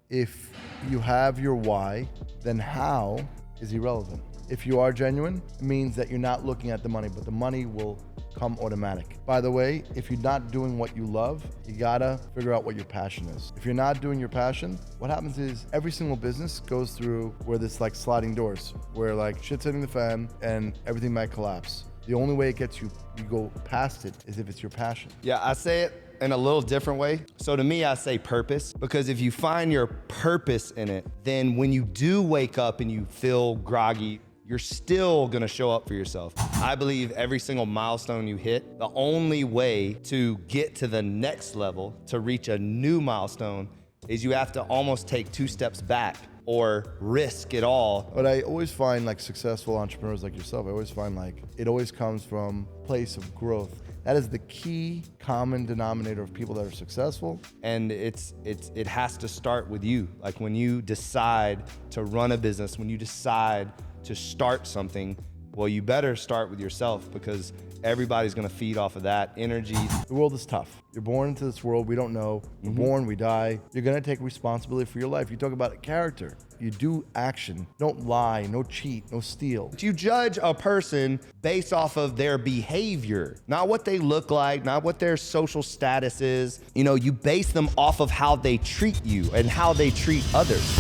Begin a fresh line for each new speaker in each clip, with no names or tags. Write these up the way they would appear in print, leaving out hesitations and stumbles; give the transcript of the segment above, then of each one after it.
If you have your why, then how is irrelevant. If you are genuine, it means that you're not looking at the money, but the money will come automatic. By the way, if you're not doing what you love, you gotta figure out what your passion is. If you're not doing your passion, what happens is every single business goes through where this like sliding doors, where like shit's hitting the fan and everything might collapse. The only way it gets you go past it is if it's your passion.
Yeah, I say it in a little different way. So to me, I say purpose, because if you find your purpose in it, then when you do wake up and you feel groggy, you're still gonna show up for yourself. I believe every single milestone you hit, the only way to get to the next level, to reach a new milestone, is you have to almost take 2 steps back or risk it all.
But I always find like successful entrepreneurs like yourself, I always find like it always comes from a place of growth. That is the key common denominator of people that are successful.
And it has to start with you. Like when you decide to run a business, when you decide to start something, well, you better start with yourself, because everybody's gonna feed off of that energy.
The world is tough. You're born into this world, we don't know. We're born, we die. You're gonna take responsibility for your life. You talk about character. You do action. Don't lie, no cheat, no steal.
You judge a person based off of their behavior, not what they look like, not what their social status is. You know, you base them off of how they treat you and how they treat others.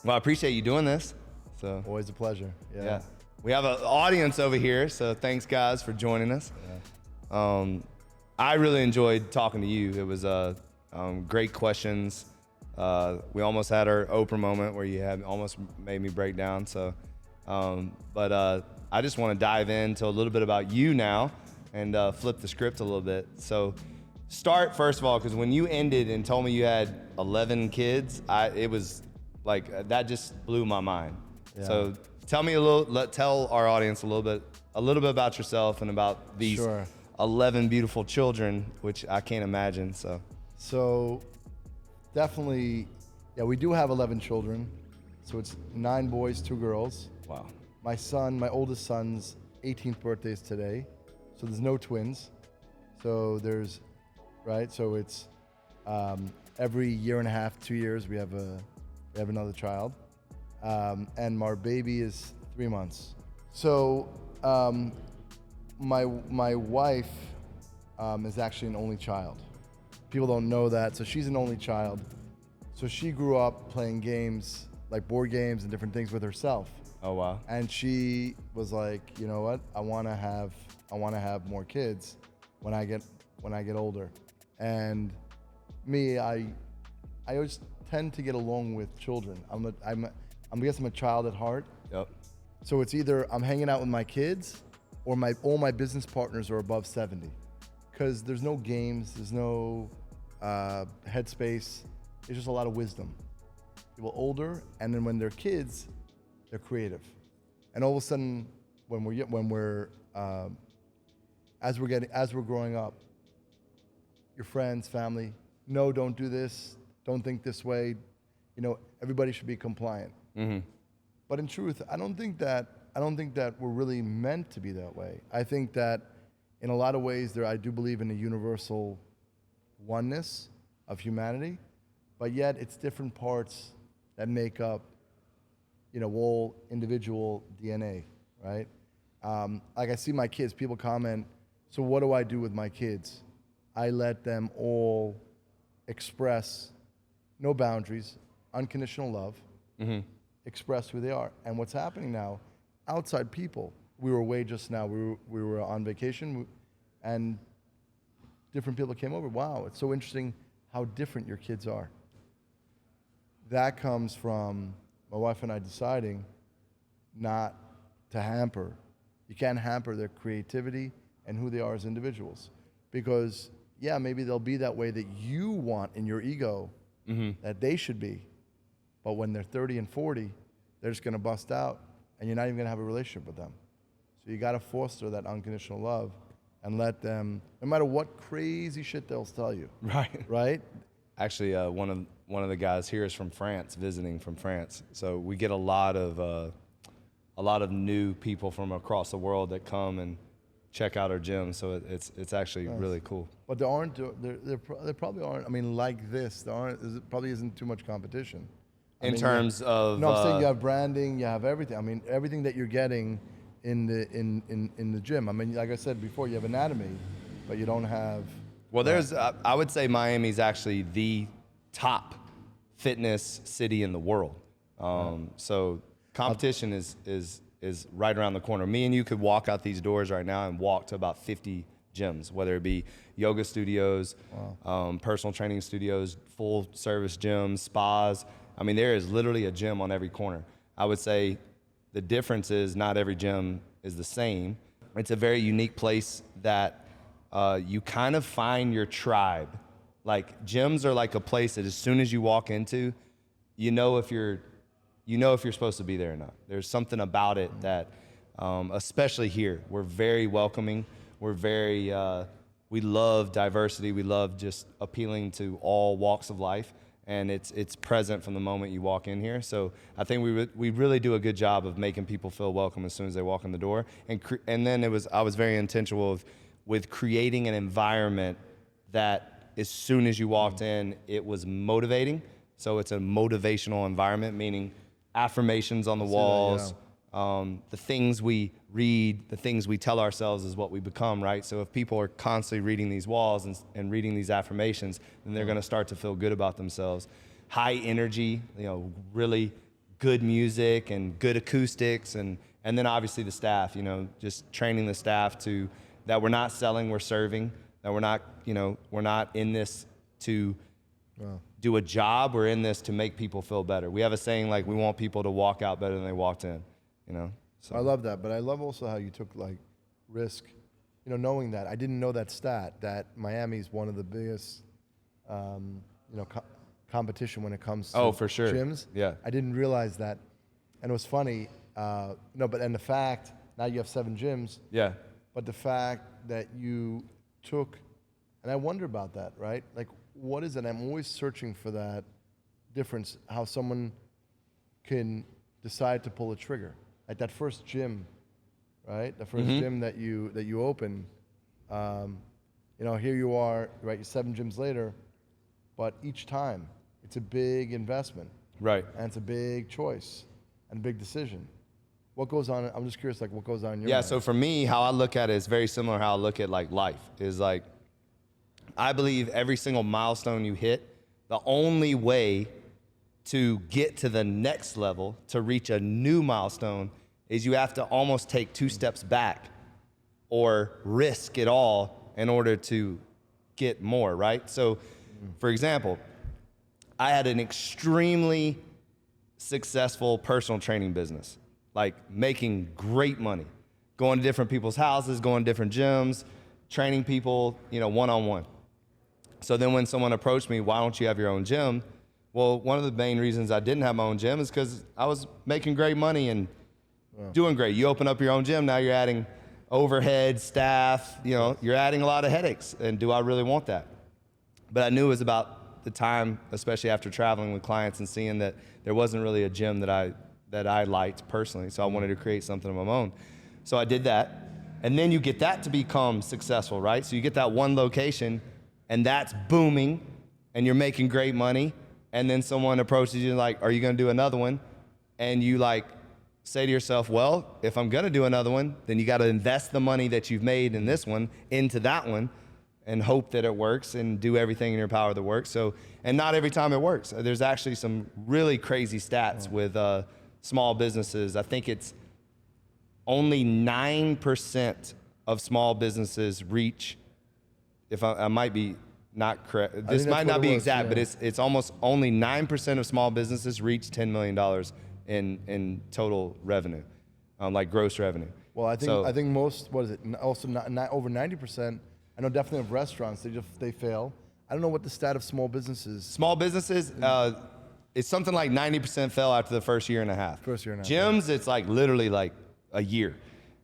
Well, I appreciate you doing this. So
Always a pleasure.
yeah. We have an audience over here, so thanks guys for joining us.
Yeah.
I really enjoyed talking to you. It was great questions. We almost had our Oprah moment where you had almost made me break down. So, but I just want to dive into a little bit about you now and flip the script a little bit. So start first of all, because when you ended and told me you had 11 kids, it was like, that just blew my mind.
Yeah.
So tell me tell our audience a little bit about yourself and about these 11 beautiful children, which I can't imagine.
So definitely, yeah, we do have 11 children. So it's 9 boys, 2 girls.
Wow.
My oldest son's 18th birthday is today. So there's no twins. So there's, right? So it's every year and a half, 2 years, we have another child. And our baby is 3 months. So my wife is actually an only child. People don't know that. So she's an only child. So she grew up playing games, like board games and different things with herself.
Oh, wow.
And she was like, you know what? I want to have more kids when I get older. And me, I always tend to get along with children. I guess I'm a child at heart.
Yep.
So it's either I'm hanging out with my kids or all my business partners are above 70. Because there's no games, there's no headspace. It's just a lot of wisdom. People older, and then when they're kids, they're creative. And all of a sudden, as we're growing up, your friends, family, no, don't do this, don't think this way. You know, everybody should be compliant.
Mm-hmm.
But in truth, I don't think that we're really meant to be that way. I think that in a lot of ways I do believe in a universal oneness of humanity, but yet it's different parts that make up, you know, all individual DNA, right? Like I see my kids, people comment, so what do I do with my kids? I let them all express no boundaries, unconditional love, express who they are. And what's happening now, outside people, we were away just now, we were on vacation, and different people came over. Wow, it's so interesting how different your kids are. That comes from my wife and I deciding not to hamper. You can't hamper their creativity and who they are as individuals. Because yeah, maybe they'll be that way that you want in your ego that they should be. But when they're 30 and 40, they're just going to bust out, and you're not even going to have a relationship with them. So you got to foster that unconditional love and let them, no matter what crazy shit they'll tell you.
Right.
Right?
Actually, one of the guys here is from France, visiting from France. So we get a lot of new people from across the world that come and check out our gym. So it's actually really cool. But
there probably aren't. I mean, like this, there probably isn't too much competition.
In terms of
no, I'm saying you have branding, you have everything. I mean, everything that you're getting in the gym. I mean, like I said before, you have anatomy, but you don't have.
Well, there's. I would say Miami's actually the top fitness city in the world. So competition is right around the corner. Me and you could walk out these doors right now and walk to about 50 gyms, whether it be yoga studios, personal training studios, full service gyms, spas. I mean, there is literally a gym on every corner. I would say the difference is not every gym is the same. It's a very unique place that you kind of find your tribe. Like, gyms are like a place that as soon as you walk into, you know if you're supposed to be there or not. There's something about it that, especially here, we're very welcoming. We're very, we love diversity. We love just appealing to all walks of life. And it's present from the moment you walk in here. So I think we really do a good job of making people feel welcome as soon as they walk in the door. And then I was very intentional with creating an environment that as soon as you walked in, it was motivating. So it's a motivational environment, meaning affirmations on the walls, the things we read, the things we tell ourselves is what we become, right? So if people are constantly reading these walls and reading these affirmations, then they're going to start to feel good about themselves. High energy, really good music and good acoustics, and then obviously the staff, just training the staff to that we're not selling, we're serving, that we're not in this to do a job, we're in this to make people feel better. We have a saying like we want people to walk out better than they walked in, So.
I love that, but I love also how you took risk, knowing that. I didn't know that stat, that Miami's one of the biggest, competition when it comes to
for sure.
gyms.
Yeah.
I didn't realize that. And it was funny, and the fact, now you have 7 gyms.
Yeah.
But the fact that you took, and I wonder about that, right? Like, what is it? I'm always searching for that difference, how someone can decide to pull a trigger. Like that first gym, right? The first gym that you open, here you are, right? You're 7 gyms later, but each time it's a big investment,
right?
And it's a big choice and a big decision. What goes on? I'm just curious, what goes on in your
mind?
mind?
So for me, how I look at it is very similar to how I look at life. Is I believe every single milestone you hit, the only way to get to the next level, to reach a new milestone, is you have to almost take 2 steps back or risk it all in order to get more, right? So, for example, I had an extremely successful personal training business, making great money, going to different people's houses, going to different gyms, training people, one-on-one. So then when someone approached me, why don't you have your own gym? Well, one of the main reasons I didn't have my own gym is because I was making great money and doing great. You open up your own gym, now you're adding overhead, staff, you're adding a lot of headaches. And do I really want that? But I knew it was about the time, especially after traveling with clients and seeing that there wasn't really a gym that I liked personally. So I wanted to create something of my own. So I did that. And then you get that to become successful, right? So you get that one location and that's booming and you're making great money. And then someone approaches you are you going to do another one? And you say to yourself, well, if I'm going to do another one, then you got to invest the money that you've made in this one into that one and hope that it works and do everything in your power that works. So, and not every time it works. There's actually some really crazy stats with small businesses. I think it's only 9% of small businesses reach, if I might be not correct, this might not be exact, but it's almost only 9% of small businesses reach $10 million in total revenue, gross revenue.
Well, I think most, also over 90% are know definitely of restaurants, they fail. I don't know what the stat of small businesses.
Small businesses, it's something like 90% fail after the first year and a half. Gyms, it's like literally like a year.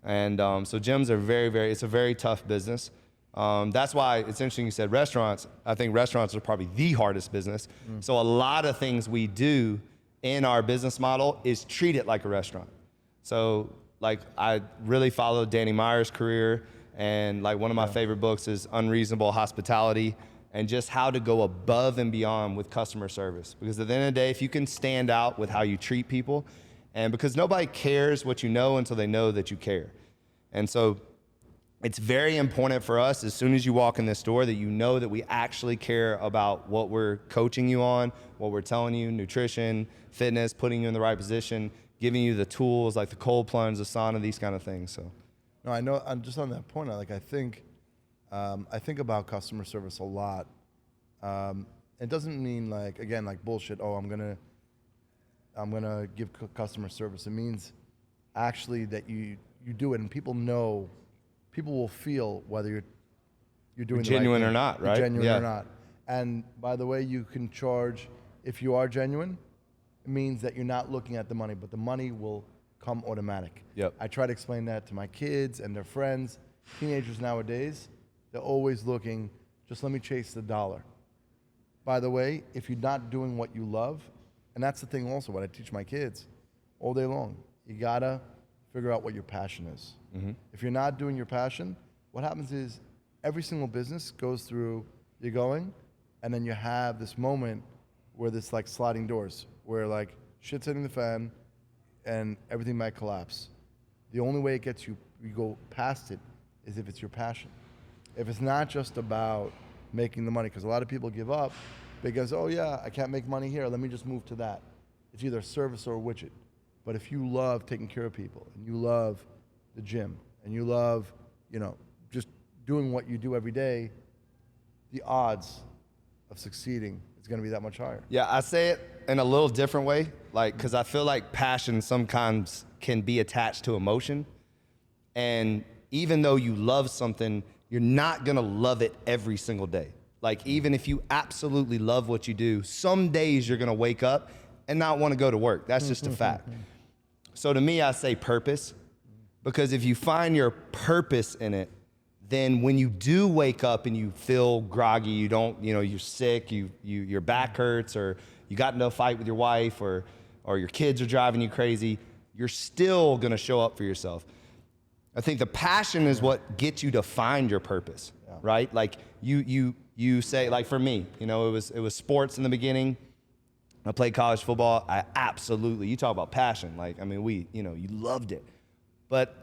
And so gyms are it's a very tough business. That's why it's interesting you said restaurants. I think restaurants are probably the hardest business. So a lot of things we do in our business model is treat it like a restaurant. So like I really followed Danny Meyer's career, and like one of my favorite books is Unreasonable Hospitality, and just how to go above and beyond with customer service. Because at the end of the day, if you can stand out with how you treat people, and because nobody cares what you know until they know that you care. And so it's very important for us as soon as you walk in this door that you know that we actually care about what we're coaching you on, what we're telling you, nutrition, fitness, putting you in the right position, giving you the tools like the cold plunge, the sauna, these kind of things. So,
no, I know. I'm just on that point. I think about customer service a lot. It doesn't mean like bullshit. Oh, I'm gonna give customer service. It means actually that you do it, and people know. People will feel whether you're doing
genuine
the right
or not, right?
Genuine or not. And by the way, you can charge if you are genuine. It means that you're not looking at the money, but the money will come automatic.
Yep.
I try to explain that to my kids and their friends. Teenagers nowadays, they're always looking. Just let me chase the dollar. By the way, if you're not doing what you love, and that's the thing also what I teach my kids all day long, you gotta figure out what your passion is. If you're not doing your passion, what happens is every single business goes through, you're going, and then you have this moment where there's like sliding doors, where like shit's hitting the fan and everything might collapse. The only way it gets you go past it is if it's your passion. If it's not just about making the money, because a lot of people give up because, oh yeah, I can't make money here, let me just move to that. It's either a service or a widget. But if you love taking care of people, and you love the gym, and you love, just doing what you do every day, the odds of succeeding is going to be that much higher.
Yeah, I say it in a little different way, because I feel like passion sometimes can be attached to emotion. And even though you love something, you're not going to love it every single day. Like, even if you absolutely love what you do, some days you're going to wake up and not want to go to work. That's just a fact. So to me, I say purpose, because if you find your purpose in it, then when you do wake up and you feel groggy, you're sick, your back hurts, or you got into a fight with your wife, or your kids are driving you crazy, you're still gonna show up for yourself. I think the passion is what gets you to find your purpose, right? Like you say, like for me, it was sports in the beginning. I played college football. You talk about passion. You loved it. But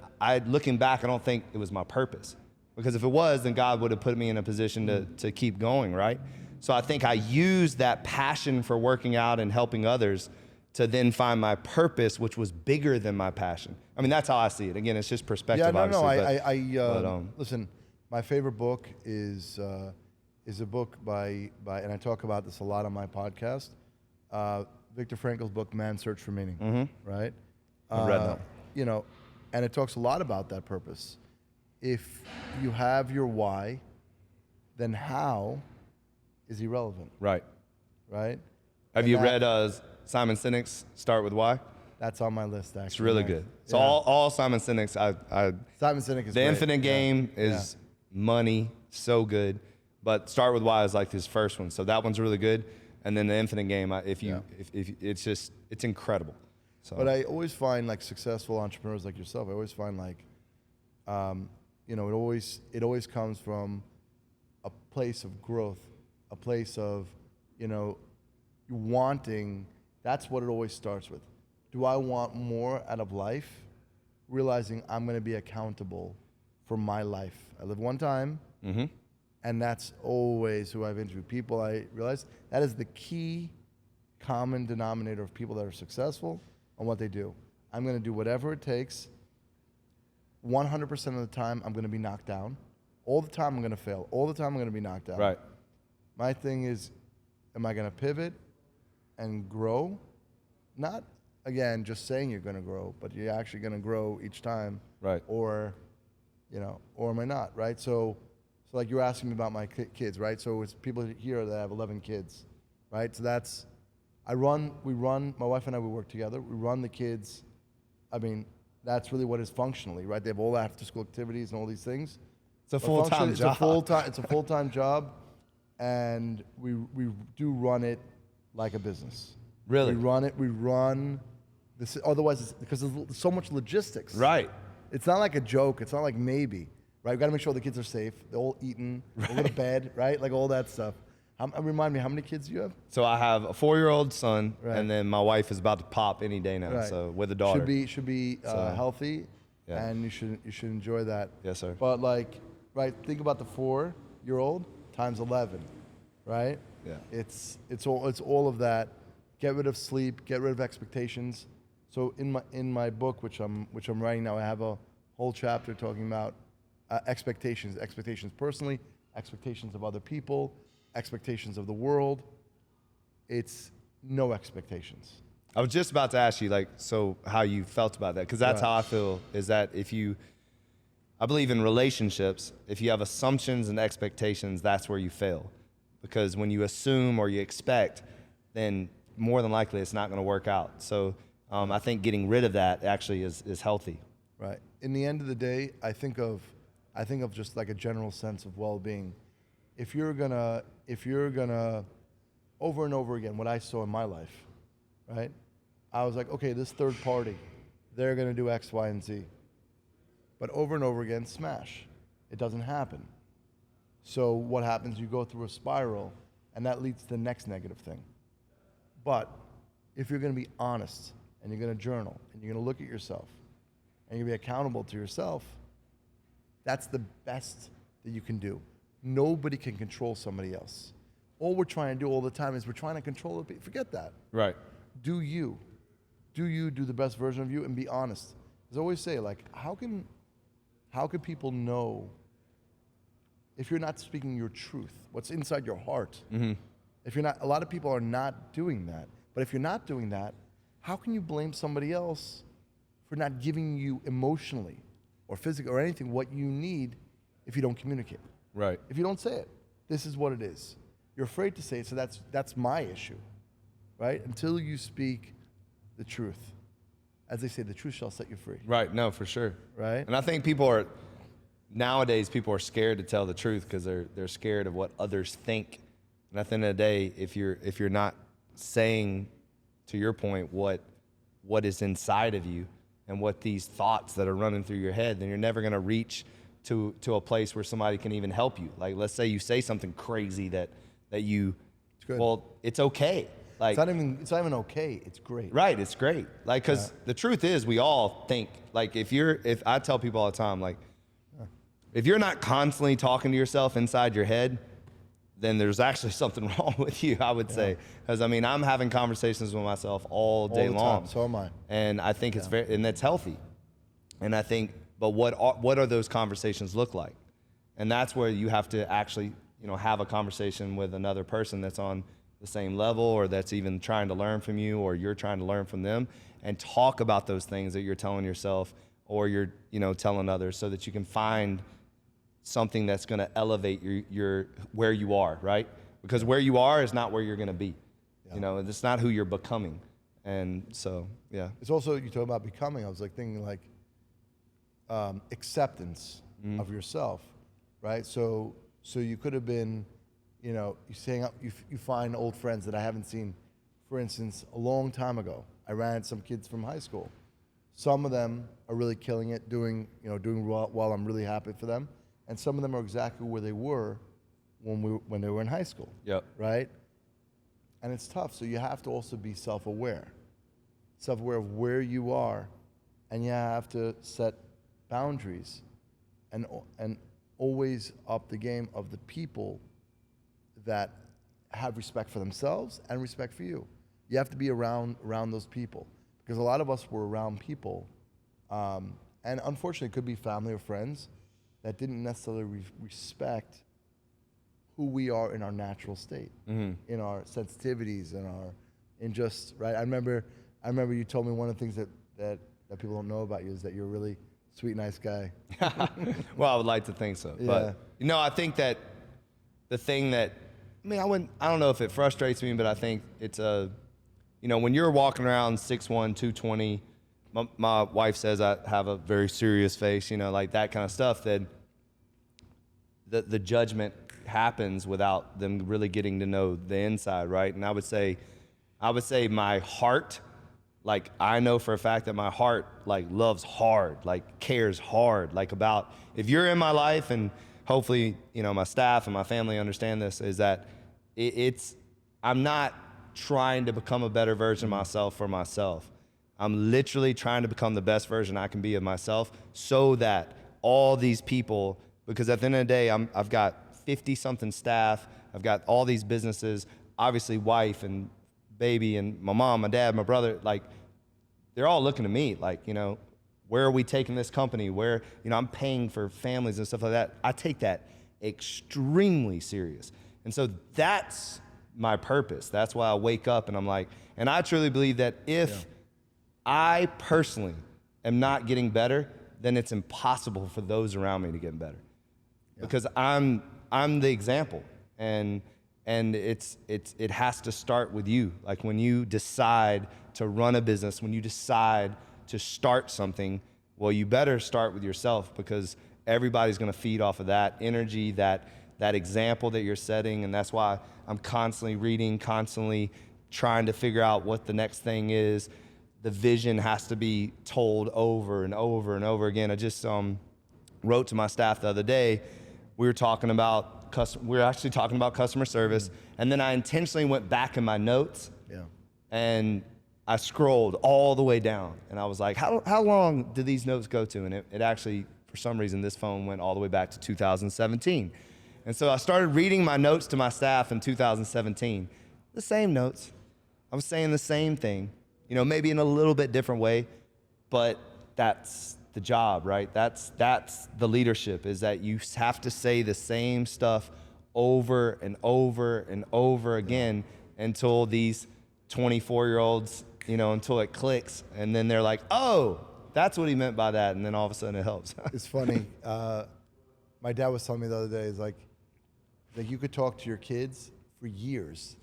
looking back, I don't think it was my purpose. Because if it was, then God would have put me in a position to keep going, right? So I think I used that passion for working out and helping others to then find my purpose, which was bigger than my passion. I mean, that's how I see it. Again, it's just perspective, obviously.
Listen, my favorite book is a book by, and I talk about this a lot on my podcast, Viktor Frankl's book, Man's Search for Meaning, right?
I've read that.
And it talks a lot about that purpose. If you have your why, then how is irrelevant.
Right.
Right?
Have you read Simon Sinek's Start With Why?
That's on my list, actually.
It's really good. So all Simon Sinek's,
Simon Sinek is
The
great.
Infinite Game is money, so good. But Start With Why is like his first one. So that one's really good. And then The Infinite Game, if it's incredible. So.
But I always find like successful entrepreneurs like yourself, I always find like, it always comes from a place of growth, a place of, wanting. That's what it always starts with. Do I want more out of life? Realizing I'm going to be accountable for my life. I live one time, and that's always who I've interviewed. People, I realize that is the key common denominator of people that are successful on what they do. I'm going to do whatever it takes. 100% of the time, I'm going to be knocked down. All the time, I'm going to fail. All the time, I'm going to be knocked down.
Right.
My thing is, am I going to pivot and grow? Not, again, just saying you're going to grow, but you're actually going to grow each time.
Right.
Or am I not, right? So So like you're asking me about my kids, right? So it's people here that have 11 kids, right? So that's, my wife and I, we work together. We run the kids. I mean, that's really what is functionally, right? They have all after school activities and all these things.
It's a full-time job.
It's a full-time job, and we do run it like a business.
Really?
We run this, otherwise it's because there's so much logistics.
Right.
It's not like a joke. It's not like maybe, right? We got to make sure the kids are safe. They're all eating. They go to bed, right? Like all that stuff. Remind me, how many kids do you have?
So I have a 4-year-old son,
Right.
and then my wife is about to pop any day now.
Right.
So with a daughter.
Should be healthy,
Yeah.
and you should enjoy that.
Yes, sir.
But like, right? Think about the 4-year-old times 11, right?
Yeah.
It's all of that. Get rid of sleep. Get rid of expectations. So in my book, which I'm writing now, I have a whole chapter talking about expectations personally, expectations of other people, expectations of the world. It's no expectations.
I was just about to ask you, like, so how you felt about that, because that's
Right.
how I feel. Is that I believe in relationships, if you have assumptions and expectations, that's where you fail, because when you assume or you expect, then more than likely it's not going to work out. So I think getting rid of that actually is healthy.
Right. In the end of the day, I think of just like a general sense of well-being. If you're gonna over and over again, what I saw in my life, right? I was like, okay, this third party, they're gonna do X, Y, and Z. But over and over again, smash. It doesn't happen. So what happens? You go through a spiral, and that leads to the next negative thing. But if you're gonna be honest, and you're gonna journal, and you're gonna look at yourself, and you're gonna be accountable to yourself, that's the best that you can do. Nobody can control somebody else. All we're trying to do all the time is we're trying to control it. Forget that.
Right.
Do you do the best version of you and be honest? As I always say, like, how can people know if you're not speaking your truth, what's inside your heart?
Mm-hmm.
If you're not, a lot of people are not doing that. But if you're not doing that, how can you blame somebody else for not giving you emotionally or physically or anything what you need if you don't communicate?
Right.
If you don't say it, this is what it is. You're afraid to say it, so that's my issue, right? Until you speak the truth. As they say, the truth shall set you free.
Right. No, for sure.
Right?
And I think nowadays people are scared to tell the truth because they're scared of what others think. And at the end of the day, if you're not saying, to your point, what is inside of you and what these thoughts that are running through your head, then you're never going to reach to a place where somebody can even help you. Like, let's say you say something crazy that you, well, it's okay. Like,
it's not even okay. It's great.
Right. It's great. Like, because the truth is, we all think, like, if I tell people all the time, like, if you're not constantly talking to yourself inside your head, then there's actually something wrong with you, I would say. Because, I mean, I'm having conversations with myself all day long.
Time. So am I.
And I think it's and that's healthy. And I think, but what are those conversations look like? And that's where you have to actually, have a conversation with another person that's on the same level, or that's even trying to learn from you, or you're trying to learn from them, and talk about those things that you're telling yourself or you're, telling others, so that you can find something that's going to elevate your where you are, right? Because where you are is not where you're going to be. It's not who you're becoming. And so, yeah.
It's also, you talk about becoming, I was like thinking like acceptance of yourself, right? So you could have been, you find old friends that I haven't seen, for instance, a long time ago. I ran into some kids from high school. Some of them are really killing it, doing well. I'm really happy for them. And some of them are exactly where they were when they were in high school.
Yep.
Right? And it's tough. So you have to also be self-aware of where you are, and you have to set boundaries and always up the game of the people that have respect for themselves and respect for you. You have to be around those people, because a lot of us were around people, and unfortunately it could be family or friends that didn't necessarily respect who we are in our natural state, in our sensitivities, right? I remember you told me one of the things that people don't know about you is that you're really Sweet, nice guy.
Well, I would like to think so.
Yeah.
But, I think that the thing that, I don't know if it frustrates me, but I think it's when you're walking around 6'1", 220, my wife says I have a very serious face, like that kind of stuff, that the judgment happens without them really getting to know the inside, right? And I would say my heart, like I know for a fact that my heart like loves hard, like cares hard, like about, if you're in my life, and hopefully, my staff and my family understand this, is that I'm not trying to become a better version of myself for myself. I'm literally trying to become the best version I can be of myself, so that all these people, because at the end of the day, I've got 50-something staff, I've got all these businesses, obviously wife and baby and my mom, my dad, my brother, like they're all looking to me like, where are we taking this company? Where, I'm paying for families and stuff like that. I take that extremely serious. And so that's my purpose. That's why I wake up and I'm like, and I truly believe that if I personally am not getting better, then it's impossible for those around me to get better. Because I'm the example, and it has to start with you. Like when you decide to run a business, when you decide to start something, well, you better start with yourself, because everybody's going to feed off of that energy, that example that you're setting. And that's why I'm constantly reading, constantly trying to figure out what the next thing is. The vision has to be told over and over and over again. I just wrote to my staff the other day. We were actually talking about customer service, and then I intentionally went back in my notes, and I scrolled all the way down, and I was like, how long do these notes go to? And it actually, for some reason, this phone went all the way back to 2017. And so I started reading my notes to my staff in 2017, the same notes. I was saying the same thing, maybe in a little bit different way, but that's the job, right? That's the leadership, is that you have to say the same stuff over and over and over again until these 24-year-olds, until it clicks, and then they're like, oh, that's what he meant by that, and then all of a sudden it helps.
It's funny. My dad was telling me the other day, is like you could talk to your kids for years,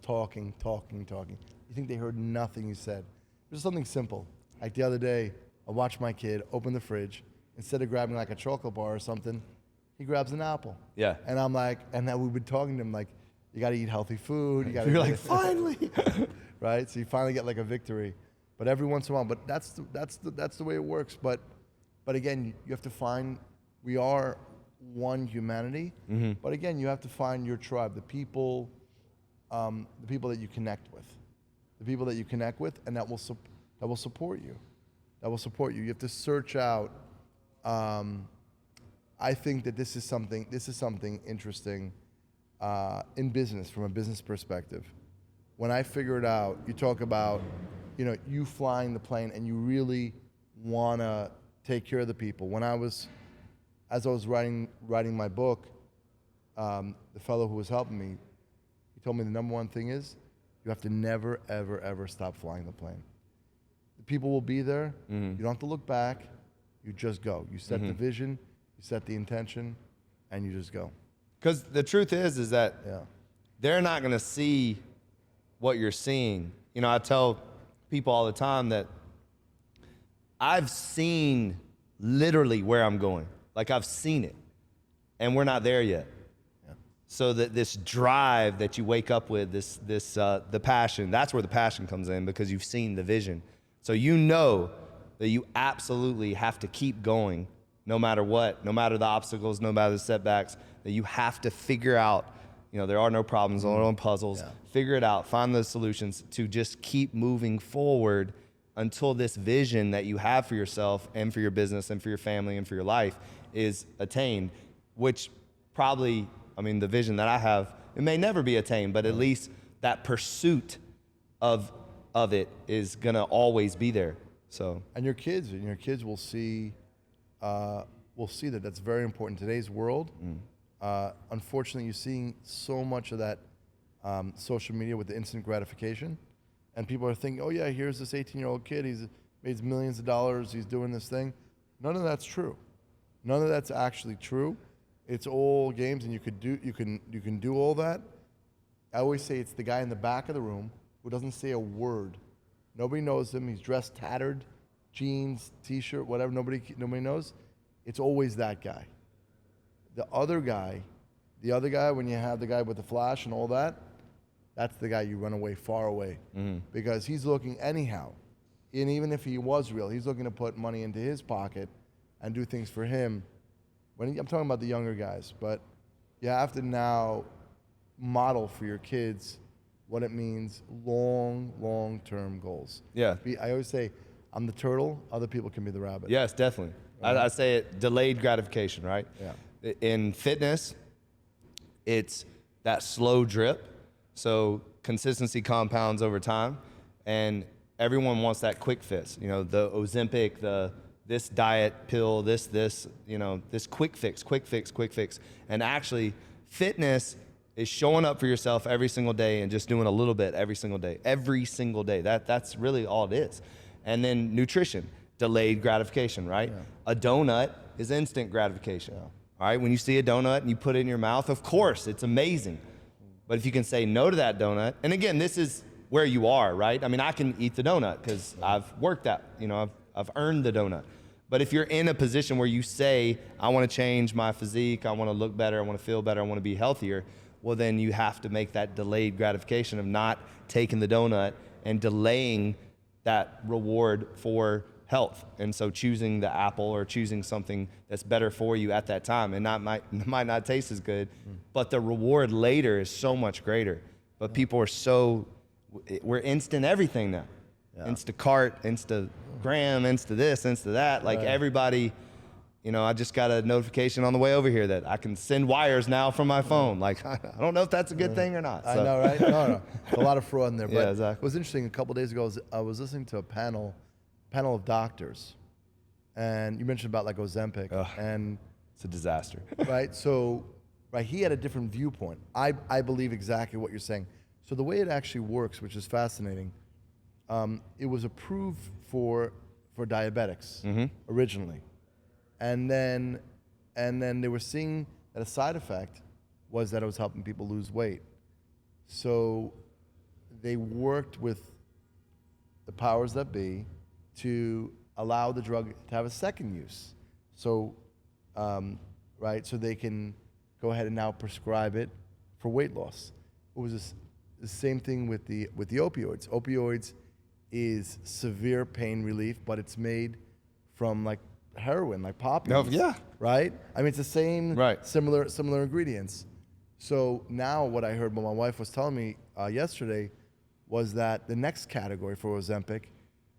talking. You think they heard nothing you said. Just something simple. Like the other day, I watched my kid open the fridge. Instead of grabbing like a chocolate bar or something, he grabs an apple.
Yeah.
And I'm like, and then we've been talking to him like, you got to eat healthy food. You got to.
You're like, finally.
Right. So you finally get like a victory. But every once in a while, but that's the way it works. But again, you have to find. We are one humanity. Mm-hmm. But again, you have to find your tribe, the people that you connect with, and that will support you. That will support you. You have to search out. I think that this is something interesting in business, from a business perspective. When I figured out, you talk about, you flying the plane and you really want to take care of the people. As I was writing my book, the fellow who was helping me, he told me the number one thing is you have to never, ever, ever stop flying the plane. The people will be there. Mm-hmm. You don't have to look back. You just go. You set the vision, you set the intention, and you just go.
Because the truth is that they're not going to see what you're seeing. I tell people all the time that I've seen literally where I'm going. Like I've seen it, and we're not there yet. Yeah. So that this drive that you wake up with, the passion, that's where the passion comes in, because you've seen the vision. So that you absolutely have to keep going no matter what, no matter the obstacles, no matter the setbacks, that you have to figure out, there are no problems, there are no puzzles. Yeah. Figure it out, find the solutions to just keep moving forward until this vision that you have for yourself and for your business and for your family and for your life is attained, which probably, the vision that I have, it may never be attained, but at least that pursuit of it is gonna always be there. So,
and your kids will see that that's very important in today's world. Unfortunately, you're seeing so much of that social media with the instant gratification, and people are thinking, oh yeah, here's this 18-year-old kid, he's made millions of dollars, he's doing this thing. None of that's true. None of that's actually true. It's all games, and you can do all that. I always say it's the guy in the back of the room who doesn't say a word. Nobody knows him. He's dressed tattered, jeans, t-shirt, whatever. Nobody knows. It's always that guy. The other guy, when you have the guy with the flash and all that, that's the guy you run away, far away, because he's looking anyhow. And even if he was real, he's looking to put money into his pocket and do things for him. I'm talking about the younger guys, but you have to now model for your kids what it means, long-term goals.
Yeah.
I always say, I'm the turtle, other people can be the rabbit.
Yes, definitely. I say it, delayed gratification, right?
Yeah.
In fitness, it's that slow drip. So consistency compounds over time, and everyone wants that quick fix. You know, the Ozempic, this diet pill, this quick fix. And actually, fitness is showing up for yourself every single day and just doing a little bit every single day. That's really all it is. And then nutrition, delayed gratification, right? Yeah. A donut is instant gratification. Yeah. All right, when you see a donut and you put it in your mouth, of course, it's amazing. But if you can say no to that donut, and again, this is where you are, right? I mean, I can eat the donut because I've worked that, I've earned the donut. But if you're in a position where you say, I want to change my physique, I want to look better, I want to feel better, I want to be healthier, well, then you have to make that delayed gratification of not taking the donut and delaying that reward for health. And so choosing the apple or choosing something that's better for you at that time, and might not taste as good, but the reward later is so much greater. But people are we're instant everything now. Yeah. Instacart, Instagram, Insta this, Insta that. Like everybody, I just got a notification on the way over here that I can send wires now from my phone. Like, I don't know if that's a good thing or not. So.
I know, right? No. There's a lot of fraud in there. But
yeah, exactly.
It was interesting. A couple days ago, I was listening to a panel of doctors, and you mentioned about like Ozempic. And
it's a disaster.
Right? So, he had a different viewpoint. I believe exactly what you're saying. So the way it actually works, which is fascinating, it was approved for diabetics originally. And then they were seeing that a side effect was that it was helping people lose weight. So they worked with the powers that be to allow the drug to have a second use. So, so they can go ahead and now prescribe it for weight loss. It was the same thing with the opioids. Opioids is severe pain relief, but it's made from like heroin, like poppies.
Oh, yeah.
Right? I mean, it's the same, similar ingredients. So now what I heard, what my wife was telling me yesterday, was that the next category for Ozempic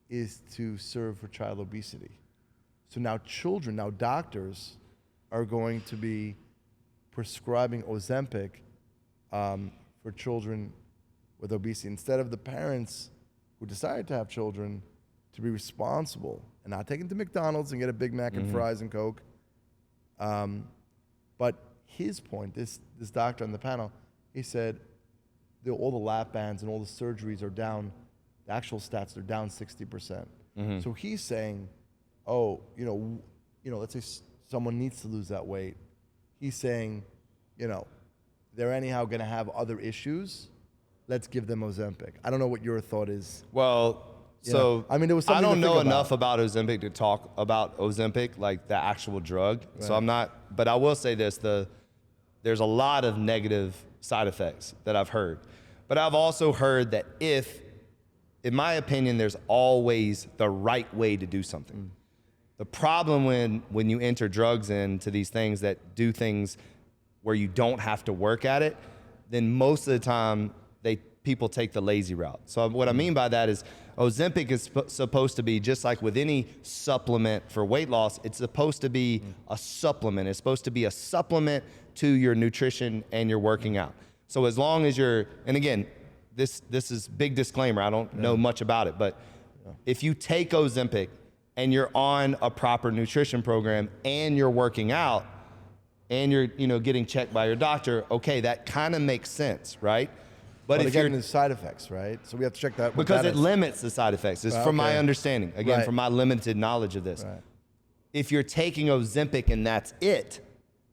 is to serve for child obesity. So now doctors are going to be prescribing Ozempic for children with obesity, instead of the parents who decided to have children to be responsible and not take them to McDonald's and get a Big Mac and fries and Coke. But his point, this doctor on the panel, he said all the lap bands and all the surgeries are down, the actual stats are down 60%. So he's saying, let's say someone needs to lose that weight. He's saying, they're anyhow going to have other issues. Let's give them Ozempic. I don't know what your thought is.
Well, so
I mean, there was something
I don't
to think
know
about.
enough about Ozempic to talk about Ozempic, like the actual drug. Right. So I'm not, but I will say this, there's a lot of negative side effects that I've heard. But I've also heard that in my opinion, there's always the right way to do something. The problem when you enter drugs into these things that do things where you don't have to work at it, then most of the time people take the lazy route. So what I mean by that is Ozempic is supposed to be, just like with any supplement for weight loss, it's supposed to be a supplement. It's supposed to be a supplement to your nutrition and your working out. So as long as and again, this is big disclaimer, I don't know much about it, but if you take Ozempic and you're on a proper nutrition program and you're working out and you're getting checked by your doctor, okay, that kind of makes sense, right? But if you're
the side effects, right? So we have to check that.
Because it limits the side effects. It's from my understanding. Again, from my limited knowledge of this.
Right.
if you're taking Ozempic and that's it,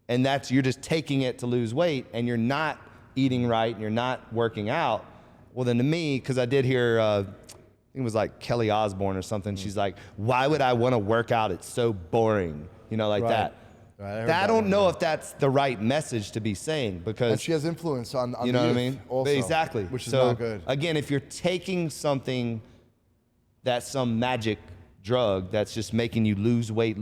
and you're just taking it to lose weight, and you're not eating right and you're not working out, well then to me, because I did hear, I think it was like Kelly Osbourne or something, she's like, why would I want to work out? It's so boring, like that.
Right,
I don't know if that's the right message to be saying, because
and she has influence on
you know what I mean?
Also,
exactly.
which is
so,
not good.
Again, if you're taking something that's some magic drug that's just making you lose weight,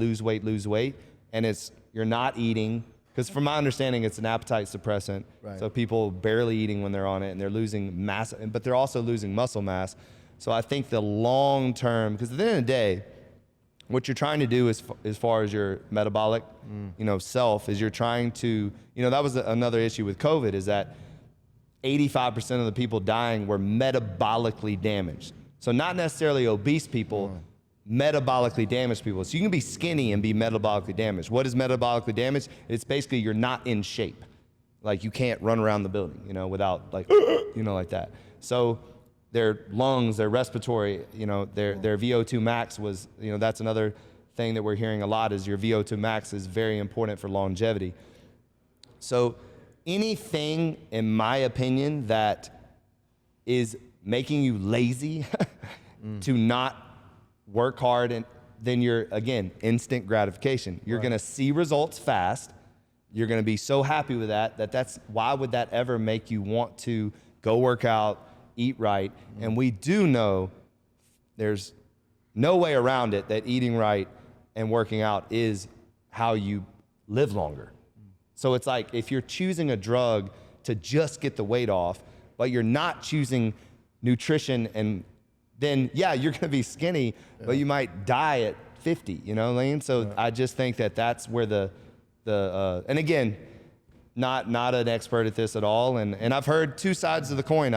and you're not eating, because from my understanding, it's an appetite suppressant.
Right.
So people barely eating when they're on it, and they're losing mass, but they're also losing muscle mass. So I think the long term, because at the end of the day, what you're trying to do as far as your metabolic, self, is you're trying to, that was another issue with COVID, is that 85% of the people dying were metabolically damaged. So not necessarily obese people, metabolically damaged people. So you can be skinny and be metabolically damaged. What is metabolically damaged? It's basically you're not in shape. Like you can't run around the building, without like, like that. So their lungs, their respiratory, their VO2 max was, that's another thing that we're hearing a lot, is your VO2 max is very important for longevity. So anything, in my opinion, that is making you lazy to not work hard, and then you're, again, instant gratification. You're gonna see results fast. You're gonna be so happy with that's why would that ever make you want to go work out, eat right? And we do know there's no way around it that eating right and working out is how you live longer. So it's like if you're choosing a drug to just get the weight off, but you're not choosing nutrition, and then you're gonna be skinny, but you might die at 50, you know what I mean? So I just think that's where the and again, not an expert at this at all, and I've heard two sides of the coin.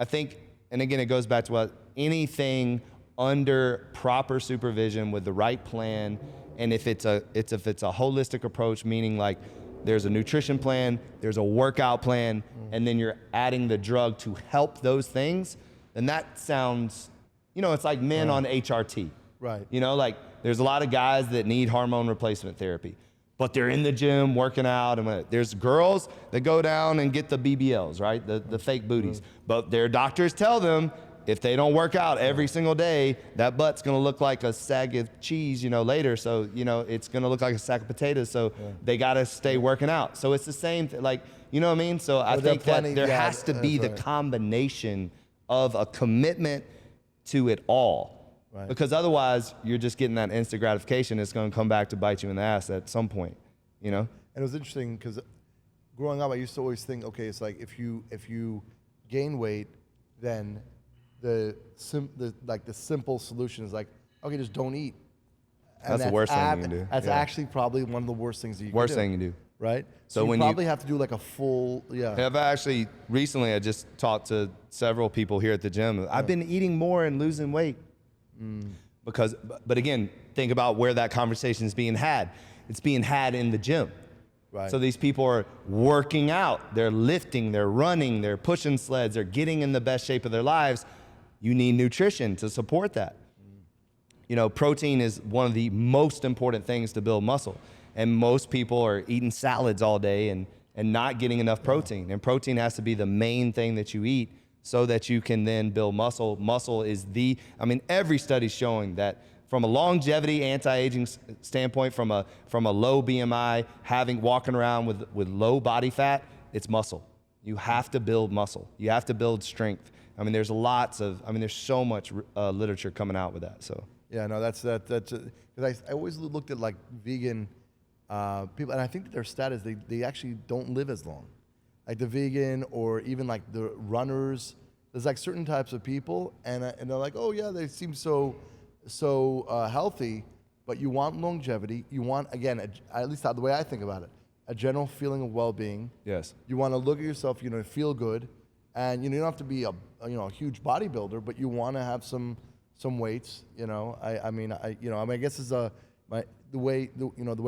I think, and again, it goes back to what anything under proper supervision with the right plan, and if it's a holistic approach, meaning like there's a nutrition plan, there's a workout plan, and then you're adding the drug to help those things, then that sounds, it's like men on HRT.
Right.
Like there's a lot of guys that need hormone replacement therapy, but they're in the gym working out, and there's girls that go down and get the BBLs, right? The fake booties. But their doctors tell them if they don't work out every single day, that butt's gonna look like a sack of cheese, later. So, it's gonna look like a sack of potatoes. So they gotta stay working out. So it's the same, like, you know what I mean? So I think that there has to be the combination of a commitment to it all. Right. Because otherwise, you're just getting that instant gratification. It's going to come back to bite you in the ass at some point, And
it was interesting because growing up, I used to always think, okay, it's like if you gain weight, then the simple solution is like, okay, just don't eat.
And that's the worst thing you can do.
That's actually probably one of the worst things that you can do.
Worst thing you do.
Right? So you probably have to do like a full,
Recently I just talked to several people here at the gym. I've been eating more and losing weight. But again, think about where that conversation is being had. It's being had in the gym.
Right.
So these people are working out, they're lifting, they're running, they're pushing sleds, they're getting in the best shape of their lives. You need nutrition to support that. Protein is one of the most important things to build muscle. And most people are eating salads all day and not getting enough protein. And protein has to be the main thing that you eat so that you can then build muscle. Muscle is every study's showing that from a longevity, anti-aging standpoint, from a low BMI, walking around with low body fat, it's muscle. You have to build muscle. You have to build strength. There's there's so much literature coming out with that. So
yeah, no, that's because I always looked at like vegan people, and I think that their stat is they actually don't live as long. Like the vegan or even like the runners, there's like certain types of people, and they're like, oh yeah, they seem so healthy, but you want longevity. You want, again, at least the way I think about it, a general feeling of well-being.
Yes.
You want to look at yourself, feel good, and you don't have to be a huge bodybuilder, but you want to have some weights. I guess is the way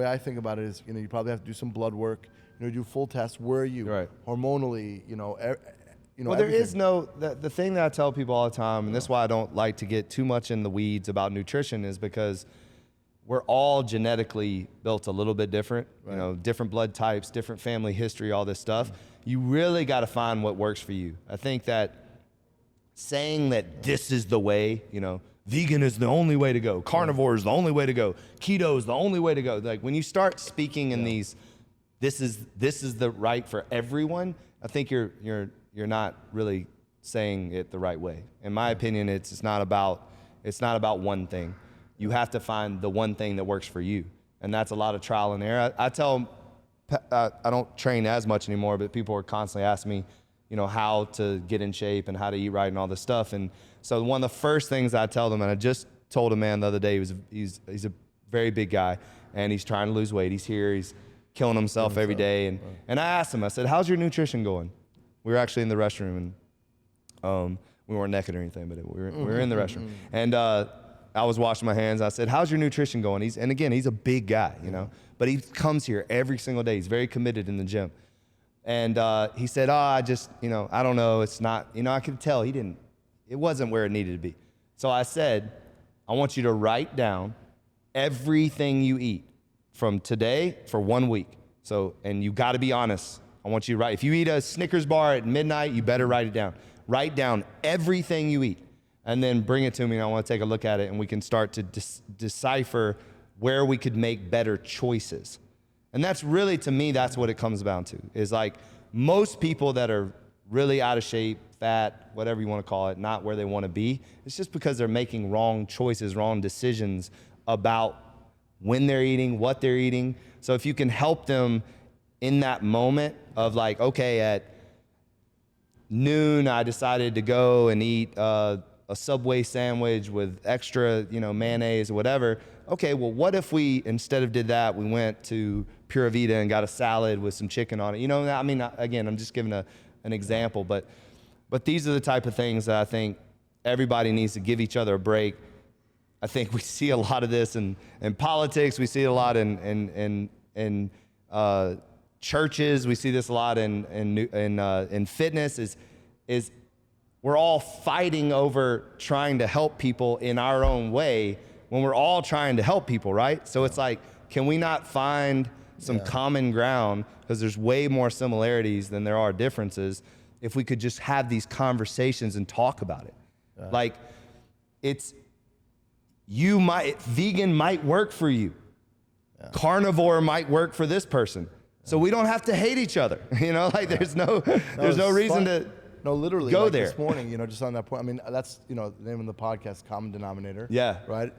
I think about it is, you probably have to do some blood work. Do full tests. Where are you hormonally?
Well, there is the thing that I tell people all the time, and this is why I don't like to get too much in the weeds about nutrition, is because we're all genetically built a little bit different,
Right.
you know, different blood types, different family history, all this stuff. You really got to find what works for you. I think that saying that this is the way, you know, vegan is the only way to go, carnivore is the only way to go, keto is the only way to go. Like when you start speaking in these, this is the right for everyone, I think you're not really saying it the right way. In my opinion, it's not about one thing. You have to find the one thing that works for you. And that's a lot of trial and error. I tell, I don't train as much anymore, but people are constantly asking me, you know, how to get in shape and how to eat right and all this stuff. And so one of the first things I tell them, and I just told a man the other day, he's a very big guy and he's trying to lose weight. He's here, he's killing himself every day. And I asked him, I said, how's your nutrition going? We were actually in the restroom and we weren't naked or anything, but we were in the restroom. And I was washing my hands. I said, how's your nutrition going? And again, he's a big guy, you know, but he comes here every single day. He's very committed in the gym. And he said, I just, you know, I don't know. It's not, you know, I could tell it wasn't where it needed to be. So I said, I want you to write down everything you eat from today for 1 week. So, and you got to be honest. I want you to write, if you eat a Snickers bar at midnight, you better write it down. Write down everything you eat and then bring it to me and I want to take a look at it and we can start to decipher where we could make better choices. And that's really, to me, that's what it comes down to, is like most people that are really out of shape, fat, whatever you want to call it, not where they want to be, it's just because they're making wrong choices, wrong decisions about when they're eating, what they're eating. So if you can help them in that moment of like, okay, at noon, I decided to go and eat a Subway sandwich with extra, you know, mayonnaise or whatever. Okay, well, what if we, instead of did that, we went to Pura Vida and got a salad with some chicken on it? You know, I mean, again, I'm just giving an example, but these are the type of things that I think everybody needs to give each other a break. I think we see a lot of this in politics. We see it a lot in churches. We see this a lot in fitness. Is we're all fighting over trying to help people in our own way when we're all trying to help people, right? So it's like, can we not find some common ground, because there's way more similarities than there are differences, if we could just have these conversations and talk about it. Like, vegan might work for you. Carnivore might work for this person. So we don't have to hate each other. You know, like there's no reason to
literally
go
like
there.
This morning, you know, just on that point, I mean, that's, you know, the name of the podcast, Common Denominator.
Yeah.
Right?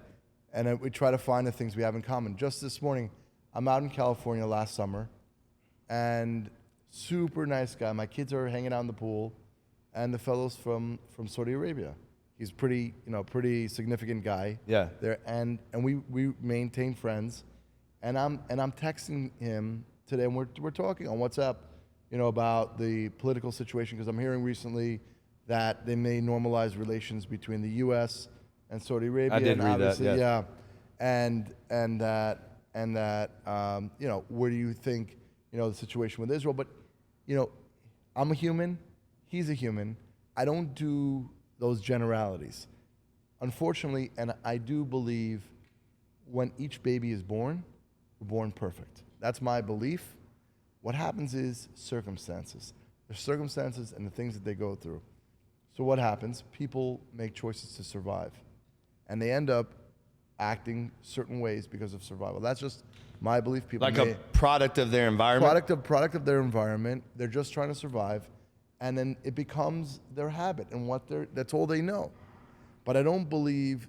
And we try to find the things we have in common. Just this morning, I'm out in California last summer, and super nice guy. My kids are hanging out in the pool, and the fellow's from Saudi Arabia. He's pretty significant guy.
Yeah.
There, and we maintain friends, and I'm texting him today, and we're talking on WhatsApp, you know, about the political situation, because I'm hearing recently that they may normalize relations between the U.S. and Saudi Arabia.
I did read that. Yes.
Yeah, and that you know, where do you think, you know, the situation with Israel? But, you know, I'm a human, he's a human. I don't do those generalities, unfortunately, and I do believe when each baby is born, we're born perfect. That's my belief. What happens is circumstances. There's circumstances and the things that they go through. So what happens? People make choices to survive, and they end up acting certain ways because of survival. That's just my belief. People
like a product of their environment.
Product of their environment. They're just trying to survive, and then it becomes their habit and that's all they know. But I don't believe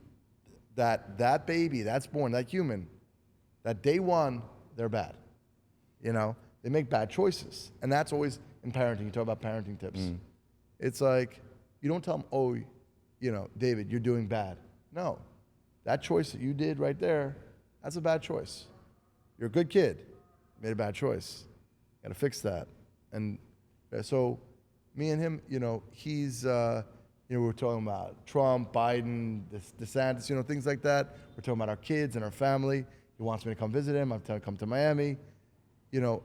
that baby that's born, that human, that day one they're bad. You know, they make bad choices, and that's always in parenting. You talk about parenting tips. It's like, you don't tell them, oh, you know, David, you're doing bad. No, that choice that you did right there, that's a bad choice. You're a good kid, made a bad choice. Got to fix that. And so, me and him, you know, he's, you know, we're talking about Trump, Biden, DeSantis, you know, things like that. We're talking about our kids and our family. He wants me to come visit him. I'm telling him to come to Miami, you know,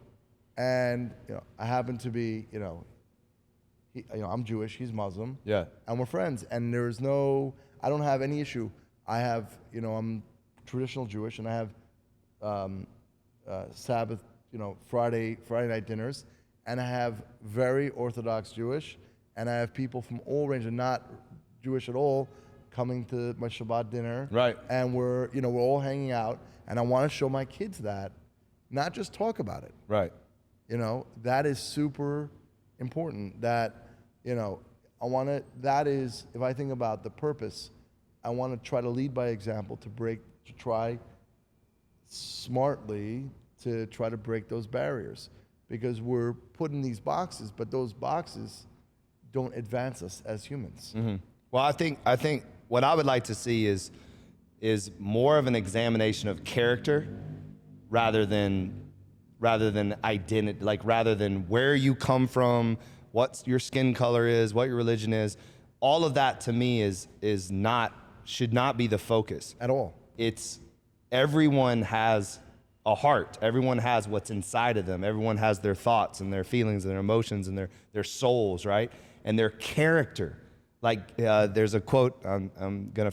and you know, I happen to be, you know, I'm Jewish, he's Muslim.
Yeah.
And we're friends. And I don't have any issue. I have, you know, I'm traditional Jewish, and I have Sabbath, Friday night dinners, and I have very Orthodox Jewish, and I have people from all ranges, not Jewish at all, coming to my Shabbat dinner.
Right.
And we're all hanging out, and I want to show my kids that, not just talk about it.
Right.
That is super important. That, that is, if I think about the purpose, I want to try to lead by example, to try smartly to try to break those barriers, because we're put in these boxes, but those boxes don't advance us as humans.
Mm-hmm. Well, I think what I would like to see is more of an examination of character rather than identity, like rather than where you come from, what your skin color is, what your religion is. All of that to me should not be the focus
At all.
It's everyone has a heart. Everyone has what's inside of them. Everyone has their thoughts and their feelings and their emotions and their souls, right? And their character. Like there's a quote, I'm gonna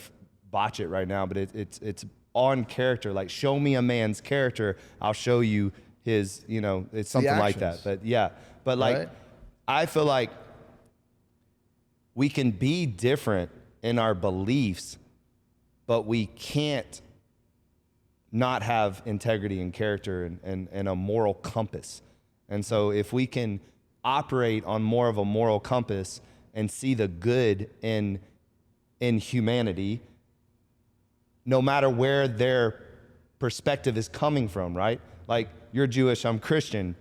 botch it right now, but it's on character. Like, show me a man's character, I'll show you his, it's something like that. But yeah, but like, right? I feel like we can be different in our beliefs, but we can't not have integrity and character and a moral compass. And so if we can operate on more of a moral compass and see the good in humanity, no matter where their perspective is coming from, right? Like, you're Jewish, I'm Christian.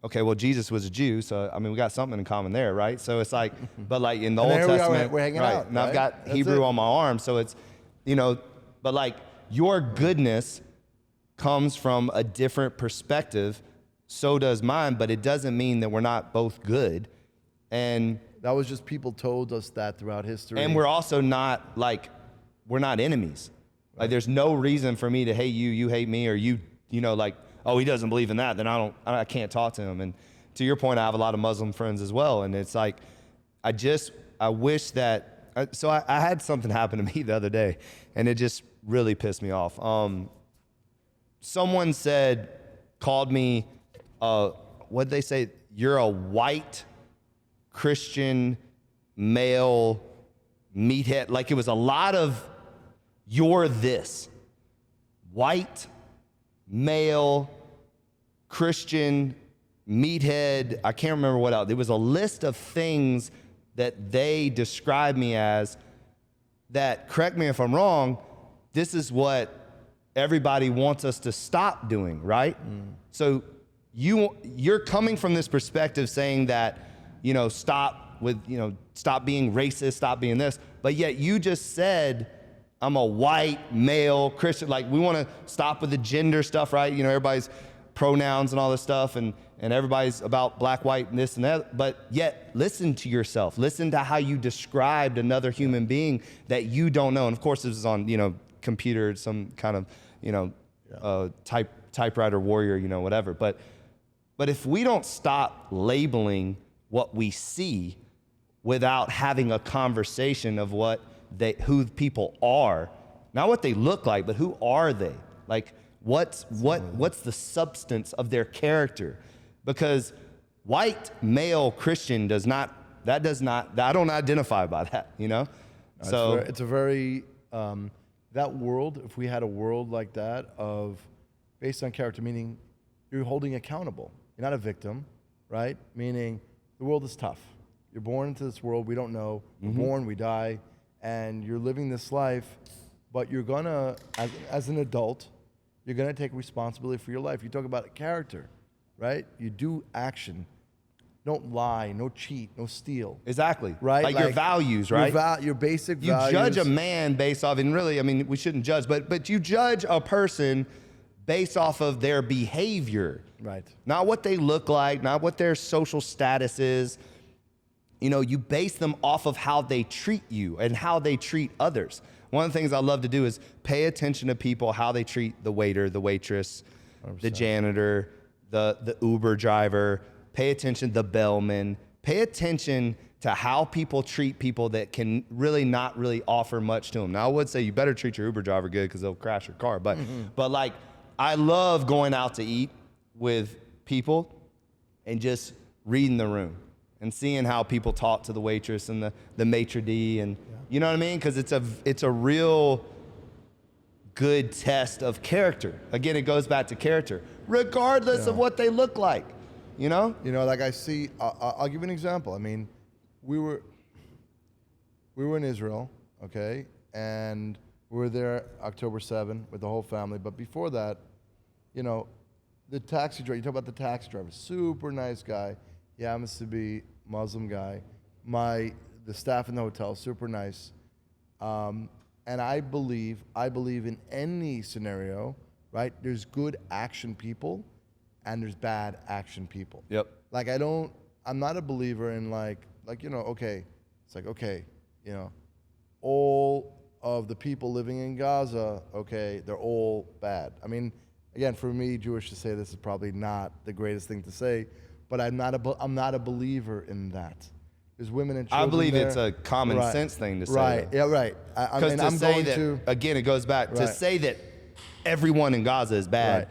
Okay, well, Jesus was a Jew, so we got something in common there, right? So it's like, but like in the Old Testament,
we're hanging
right?
out,
and I've got Hebrew on my arm, so it's, but like your goodness comes from a different perspective. So does mine, but it doesn't mean that we're not both good. And
that was just, people told us that throughout history.
And we're also not we're not enemies. Right. Like, there's no reason for me to hate you, you hate me, or he doesn't believe in that, then I can't talk to him. And to your point, I have a lot of Muslim friends as well. And it's like, I wish that, so I had something happen to me the other day, and it just really pissed me off. Someone called me, what'd they say? You're a white Christian male meathead. Like, it was a lot of, you're this. White, male, Christian, meathead, I can't remember what else. There was a list of things that they described me as that, correct me if I'm wrong, this is what everybody wants us to stop doing, right? So you're coming from this perspective saying that, stop being racist, stop being this, but yet you just said, I'm a white male Christian. Like, we want to stop with the gender stuff, right? Everybody's pronouns and all this stuff, and everybody's about black, white, and this and that. But yet, listen to yourself. Listen to how you described another human being that you don't know. And of course, this is on, computer, some kind of, typewriter warrior, whatever. But if we don't stop labeling what we see without having a conversation of who people are, not what they look like, but who are they? Like, what's the substance of their character? Because white male Christian I don't identify by that, So
it's a very, that world, if we had a world like that based on character, meaning you're holding accountable. You're not a victim, right? Meaning the world is tough. You're born into this world we don't know. We're born, we die. And you're living this life, but you're gonna, as an adult, you're gonna take responsibility for your life. You talk about character, right? You do action. Don't lie, no cheat, no steal.
Exactly.
Right?
Like your values, right?
Your basic values.
You judge a man based off, and really, we shouldn't judge, but you judge a person based off of their behavior.
Right.
Not what they look like, not what their social status is. You base them off of how they treat you and how they treat others. One of the things I love to do is pay attention to people, how they treat the waiter, the waitress, 100%. The janitor, the Uber driver. Pay attention, the bellman. Pay attention to how people treat people that can really not really offer much to them. Now, I would say you better treat your Uber driver good because they'll crash your car. But, but like, I love going out to eat with people and just reading the room and seeing how people talk to the waitress and the maitre d', and you know what I mean? Because it's a real good test of character. Again, it goes back to character, regardless of what they look like. You know?
You know, like I see. I'll give you an example. I mean, we were in Israel, okay, and we were there October 7 with the whole family. But before that, you know, the taxi driver. You talk about the taxi driver, super nice guy. He happens to be Muslim guy. The staff in the hotel, super nice. And I believe in any scenario, right? There's good action people, and there's bad action people.
Yep.
Like I'm not a believer in like you know, okay, it's like okay, you know, all of the people living in Gaza, okay, they're all bad. I mean, again, for me, Jewish to say this is probably not the greatest thing to say, but I'm not a believer in that. There's women and children.
I believe
there.
it's a common sense thing to say.
Right. Yeah. Right.
Again, it goes back to say that everyone in Gaza is bad.
Right.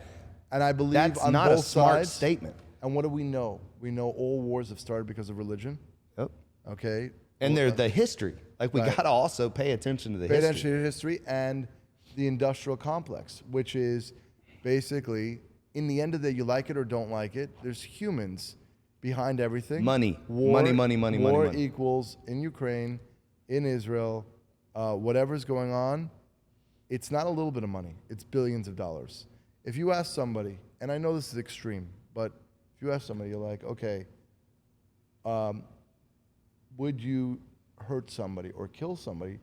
And I believe
that's
on
not
both
a smart
sides,
statement.
And what do we know? We know all wars have started because of religion.
Yep.
Okay.
And there's the history. Like we gotta also pay attention to the history.
Pay attention to history and the industrial complex, which is basically, in the end of the day, you like it or don't like it, there's humans behind everything.
Money.
War
Money.
equals in Ukraine, in Israel, whatever's going on, it's not a little bit of money. It's billions of dollars. If you ask somebody, and I know this is extreme, but if you ask somebody, you're like, okay, would you hurt somebody or kill somebody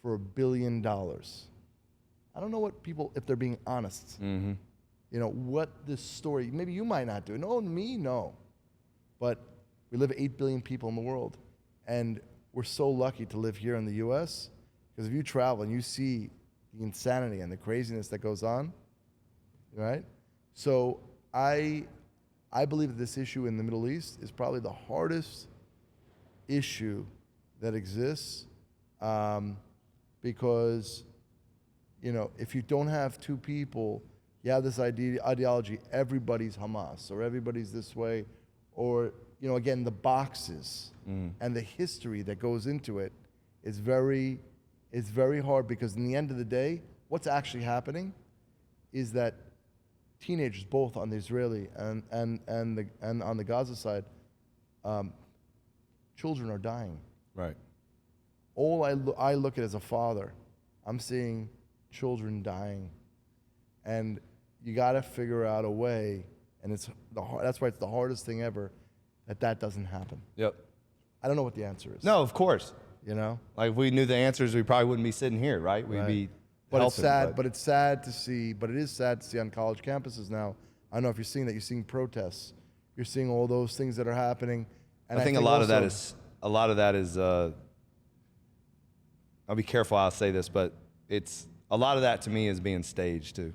for $1 billion? I don't know what people, if they're being honest, you know, what this story, maybe you might not do it. No, me, no. But we live 8 billion people in the world, and we're so lucky to live here in the U.S., because if you travel and you see the insanity and the craziness that goes on, right? So I believe that this issue in the Middle East is probably the hardest issue that exists, because, you know, if you don't have two people, you have this ideology, everybody's Hamas, or everybody's this way, or, you know, again, the boxes and the history that goes into it is very hard, because in the end of the day, what's actually happening is that teenagers, both on the Israeli and on the Gaza side, children are dying.
Right.
All I look at as a father, I'm seeing children dying, and you got to figure out a way, and that's why it's the hardest thing ever, that doesn't happen.
Yep.
I don't know what the answer is.
No, of course.
You know?
Like if we knew the answers, we probably wouldn't be sitting here, right? We'd be
But
helping,
it's sad. But it's sad to see. But it is sad to see on college campuses now. I don't know if you're seeing that. You're seeing protests. You're seeing all those things that are happening. And
I think a lot of that is. I'll be careful how I say this, but it's a lot of that to me is being staged too.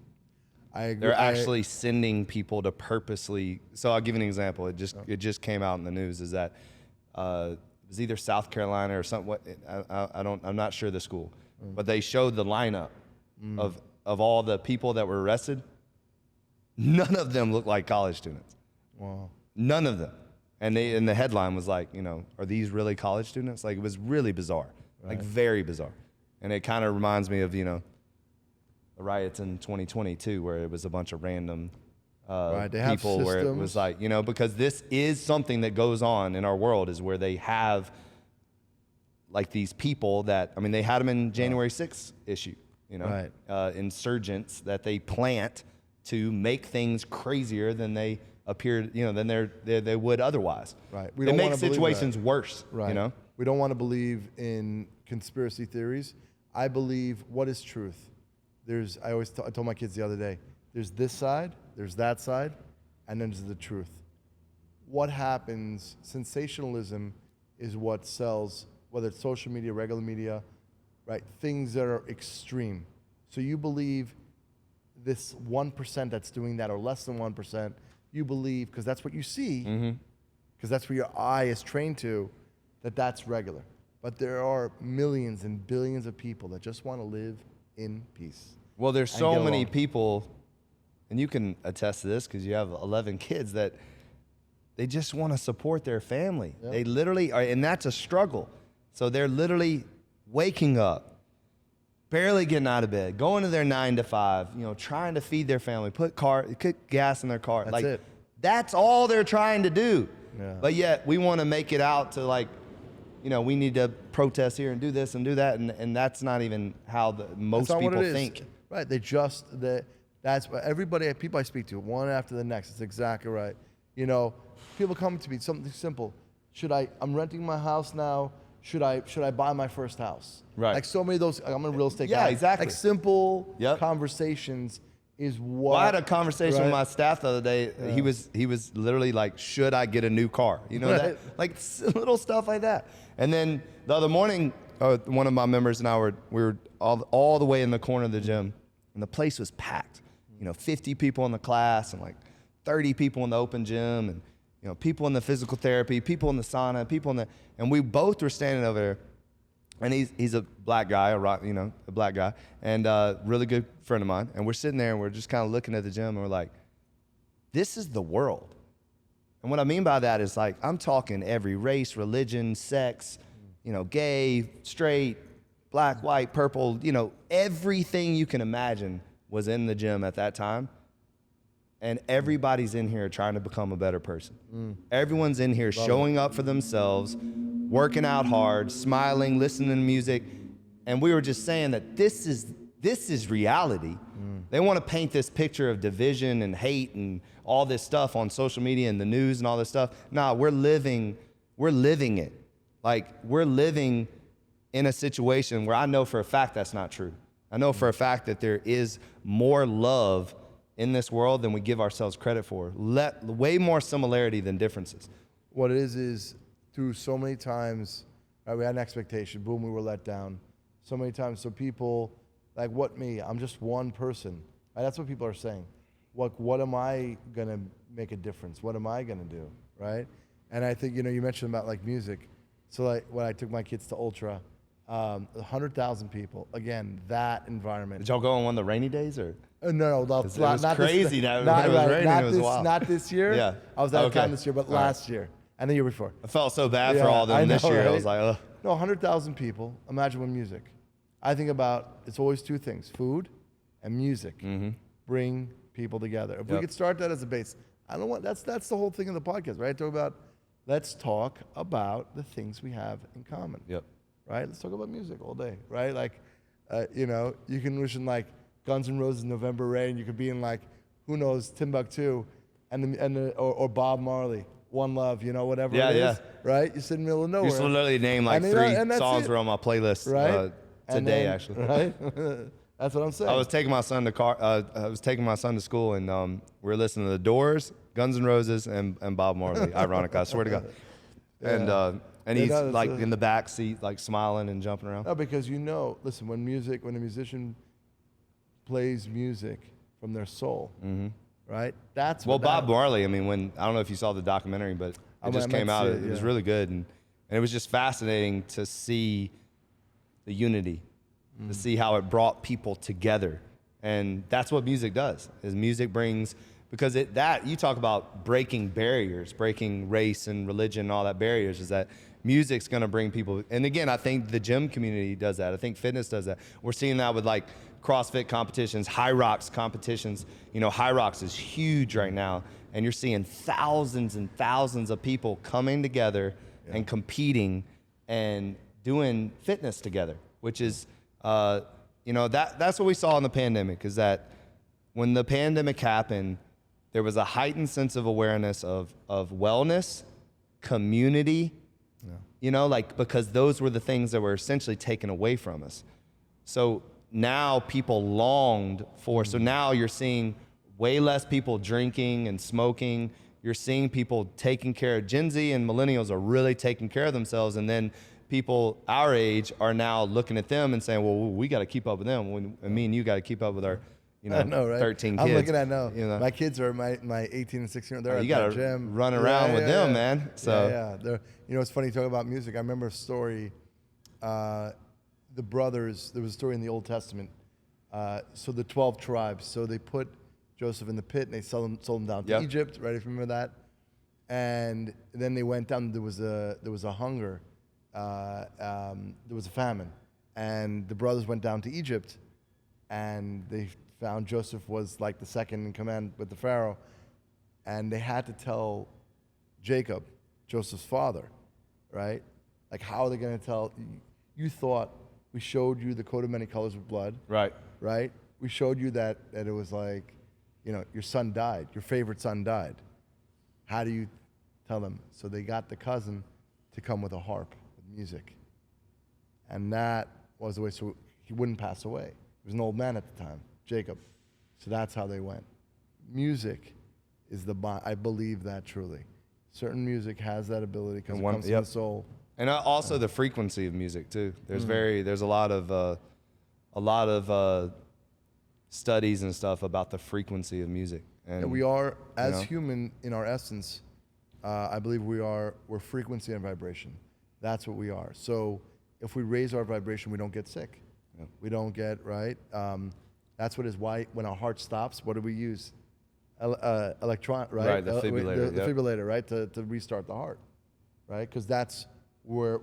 I agree.
They're actually sending people to purposely. So I'll give you an example. It just came out in the news. Is that it was either South Carolina or something. I'm not sure the school, but they showed the lineup of all the people that were arrested. None of them looked like college students.
Wow.
None of them. And the headline was like, you know, are these really college students? Like, it was really bizarre, like very bizarre. And it kind of reminds me of, you know, the riots in 2020 too, where it was a bunch of random people, where it was like, you know, because this is something that goes on in our world, is where they have like these people that, I mean, they had them in January 6th issue, you know, insurgents that they plant to make things crazier than they appeared, you know, than they would otherwise.
Right.
They make situations worse.
Right.
You know.
We don't want to believe in conspiracy theories. I believe what is truth. I told my kids the other day, there's this side, there's that side, and then there's the truth. What happens, sensationalism is what sells, whether it's social media, regular media, right? Things that are extreme. So you believe this 1% that's doing that, or less than 1%, you believe, because that's what you see, because that's where your eye is trained to, that's regular. But there are millions and billions of people that just want to live in peace.
Well, there's
and
so
get
many
along.
people, and you can attest to this because you have 11 kids, that they just want to support their family.
Yep.
They literally are, and that's a struggle. So they're literally waking up, barely getting out of bed, going to their 9 to 5, trying to feed their family, put gas in their car.
That's it.
That's all they're trying to do.
Yeah.
But yet we want to make it out to we need to protest here and do this and do that, and that's not even how most
That's not
people
what it is.
think.
Right? That's what people I speak to, one after the next. It's exactly right. People come to me, something simple. I'm renting my house now. Should I buy my first house?
Right.
Like so many of those. I'm a real estate
Yeah,
guy.
exactly.
Like simple
Yep.
conversations is what.
Well, I had a conversation
right?
with my staff the other day.
Yeah.
He was literally like, should I get a new car?
Right.
Little stuff like that. And then the other morning, one of my members and I we were all the way in the corner of the gym, and the place was packed. 50 people in the class and like 30 people in the open gym, and people in the physical therapy, people in the sauna, and we both were standing over there. And he's a black guy, a black guy, and a really good friend of mine. And we're sitting there and we're just kind of looking at the gym and we're like, this is the world. And what I mean by that is I'm talking every race, religion, sex, gay, straight, black, white, purple, everything you can imagine was in the gym at that time. And everybody's in here trying to become a better person. Everyone's in here showing up for themselves, working out hard, smiling, listening to music. And we were just saying that this is reality. They want to paint this picture of division and hate and all this stuff on social media and the news and all this stuff. Nah, we're living it. We're living in a situation where I know for a fact that's not true. I know for a fact that there is more love in this world than we give ourselves credit for. Way more similarity than differences.
What it is through so many times, right, we had an expectation, boom, we were let down. So many times, so people, I'm just one person. Right? That's what people are saying. What am I gonna make a difference? What am I gonna do, right? And I think, you mentioned about music. So when I took my kids to Ultra, 100,000 people, again, that environment.
Did y'all go on one of the rainy days or?
No,
It was crazy that it was raining. It was wild.
Not this year.
Yeah.
I was out of
Okay.
town this year, but last year and the year before.
I felt so bad for
Yeah,
all of them
I
this
know,
year. I
right?
was like, ugh.
No, 100,000 people. Imagine with music. I think about it's always two things: food and music. Bring people together. If we
Yep.
could start that as a base, I don't want. That's the whole thing of the podcast, right? Let's talk about the things we have in common.
Yep.
Right? Let's talk about music all day, right? You can listen Guns N' Roses, November Rain. You could be in who knows, Timbuktu, or Bob Marley, One Love, whatever it is.
Yeah.
Right? You sit in the middle of nowhere.
You just literally name
And
3
and that's
songs
it.
were on my playlist
Right? And
today,
then-
actually.
Right? That's what I'm saying.
I was taking my son to school, and we were listening to The Doors, Guns N' Roses, and Bob Marley. Ironic, I swear to God.
Yeah.
And he's
no, that's
in the back seat, smiling and jumping around.
No, because listen, when a musician plays music from their soul, right? That's
Well,
what
Bob Marley. I mean, I don't know if you saw the documentary, but it just came out. It was really good, and it was just fascinating to see the unity, to see how it brought people together, and that's what music does. Is music brings because you talk about breaking barriers, breaking race and religion and all that barriers. Is that music's going to bring people? And again, I think the gym community does that. I think fitness does that. We're seeing that with CrossFit competitions, High Rocks competitions. High Rocks is huge right now, and you're seeing thousands and thousands of people coming together and competing and doing fitness together, which is, that's what we saw in the pandemic, is that when the pandemic happened, there was a heightened sense of awareness of wellness, community, because those were the things that were essentially taken away from us. So now people longed for, so now you're seeing way less people drinking and smoking. You're seeing people taking care of, Gen Z and millennials are really taking care of themselves. And then people our age are now looking at them and saying, well, we got to keep up with them. Me and you got to keep up with our,
I know, right?
13 kids.
I'm looking at now.
You know?
My kids are my 18 and 16. They're at
You
the
gotta
gym.
run around with them, man. So
yeah. They're, it's funny talking about music. I remember a story. The brothers. There was a story in the Old Testament. So the 12 tribes. So they put Joseph in the pit and they sold him down to Egypt. Right? If you remember that. And then they went down. There was a hunger. There was a famine, and the brothers went down to Egypt, and they found Joseph was like the second in command with the Pharaoh, and they had to tell Jacob, Joseph's father, right? Like, how are they going to tell? You thought we showed you the coat of many colors of blood,
right?
We showed you that it was like, your son died, your favorite son died. How do you tell them? So they got the cousin to come with a harp with music, and that was the way. So he wouldn't pass away. He was an old man at the time, Jacob. So that's how they went. Music is I believe that truly. Certain music has that ability because it comes from the soul.
And also the frequency of music too. There's there's a lot of studies and stuff about the frequency of music. And
we are, as human in our essence, I believe we're frequency and vibration. That's what we are. So if we raise our vibration, we don't get sick. Yeah. We don't get, right? That's what is why when our heart stops, what do we use? Electron, right?
Right, the defibrillator.
The defibrillator, right? To restart the heart, right? Because that's we're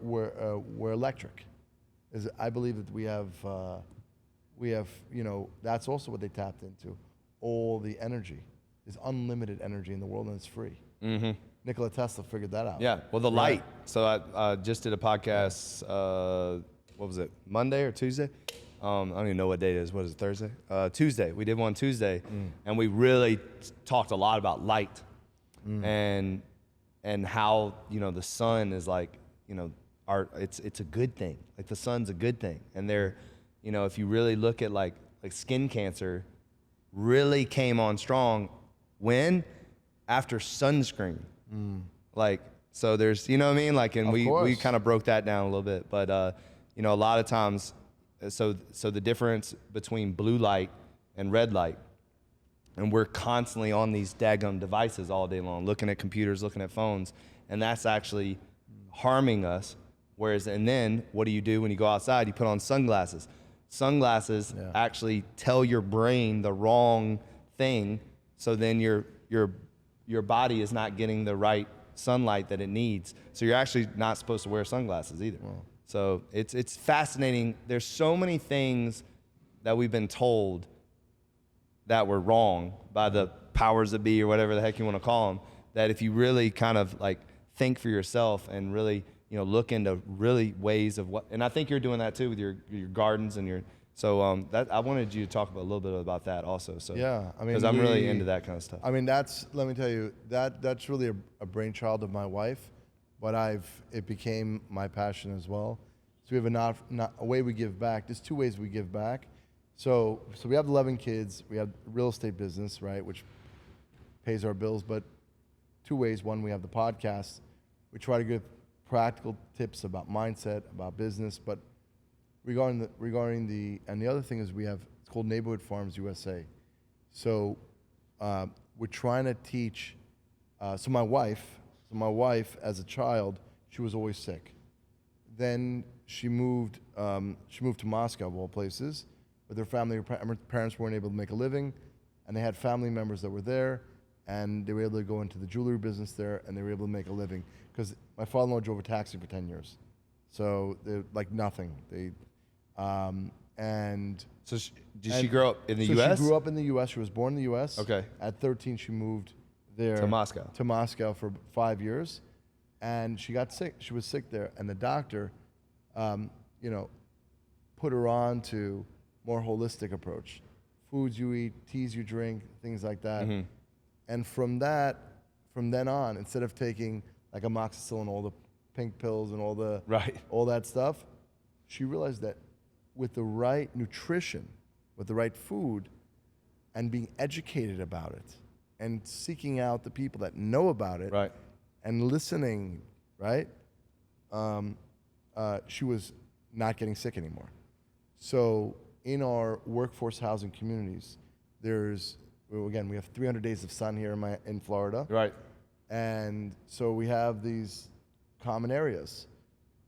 electric. I believe that we have, that's also what they tapped into. All the energy. There's unlimited energy in the world, and it's free.
Mm-hmm.
Nikola Tesla figured that out.
Yeah, well, the light. So I just did a podcast, what was it, Monday or Tuesday? I don't even know what day it is. What is it, Thursday? Tuesday. We did one Tuesday, and we really talked a lot about light and how, the sun is like, it's a good thing. Like the sun's a good thing. And if you really look at like skin cancer really came on strong when? After sunscreen. So there's, you know what I mean? Like, and we kind of broke that down a little bit, but a lot of times, so the difference between blue light and red light, and we're constantly on these daggum devices all day long, looking at computers, looking at phones, and that's actually harming us. And then what do you do when you go outside? You put on sunglasses. Sunglasses actually tell your brain the wrong thing, so then your body is not getting the right sunlight that it needs. So you're actually not supposed to wear sunglasses either. Wow. So it's fascinating. There's so many things that we've been told that were wrong by the powers that be or whatever the heck you want to call them, that if you really kind of like think for yourself and really, look into really ways of what, and I think you're doing that too with your gardens and your, so that I wanted you to talk a little bit about that also. So
yeah, I mean,
because I'm really into that kind of stuff.
I mean, let me tell you, that's really a brainchild of my wife, but it became my passion as well. So we have a way we give back. There's two ways we give back. So we have 11 kids. We have real estate business, right, which pays our bills. But two ways. One, we have the podcast. We try to give practical tips about mindset, about business, but regarding the other thing is it's called Neighborhood Farms USA. So we're trying to teach. So my wife, as a child, she was always sick. Then she moved to Moscow, of all places, with her family. Her parents weren't able to make a living, and they had family members that were there, and they were able to go into the jewelry business there, and they were able to make a living. Because my father-in-law drove a taxi for 10 years. So they're like nothing.
So did she grow up in the U.S.?
She grew up in the U.S. She was born in the U.S.
Okay.
At 13, she moved there.
To Moscow.
To Moscow for 5 years. And she got sick. She was sick there. And the doctor, put her on to more holistic approach. Foods you eat, teas you drink, things like that. Mm-hmm. And from then on, instead of taking like amoxicillin, all the pink pills and all that stuff, she realized that with the right nutrition, with the right food, and being educated about it, and seeking out the people that know about it,
right,
and listening, right, she was not getting sick anymore. So in our workforce housing communities, again, we have 300 days of sun here in Florida.
Right.
And so we have these common areas.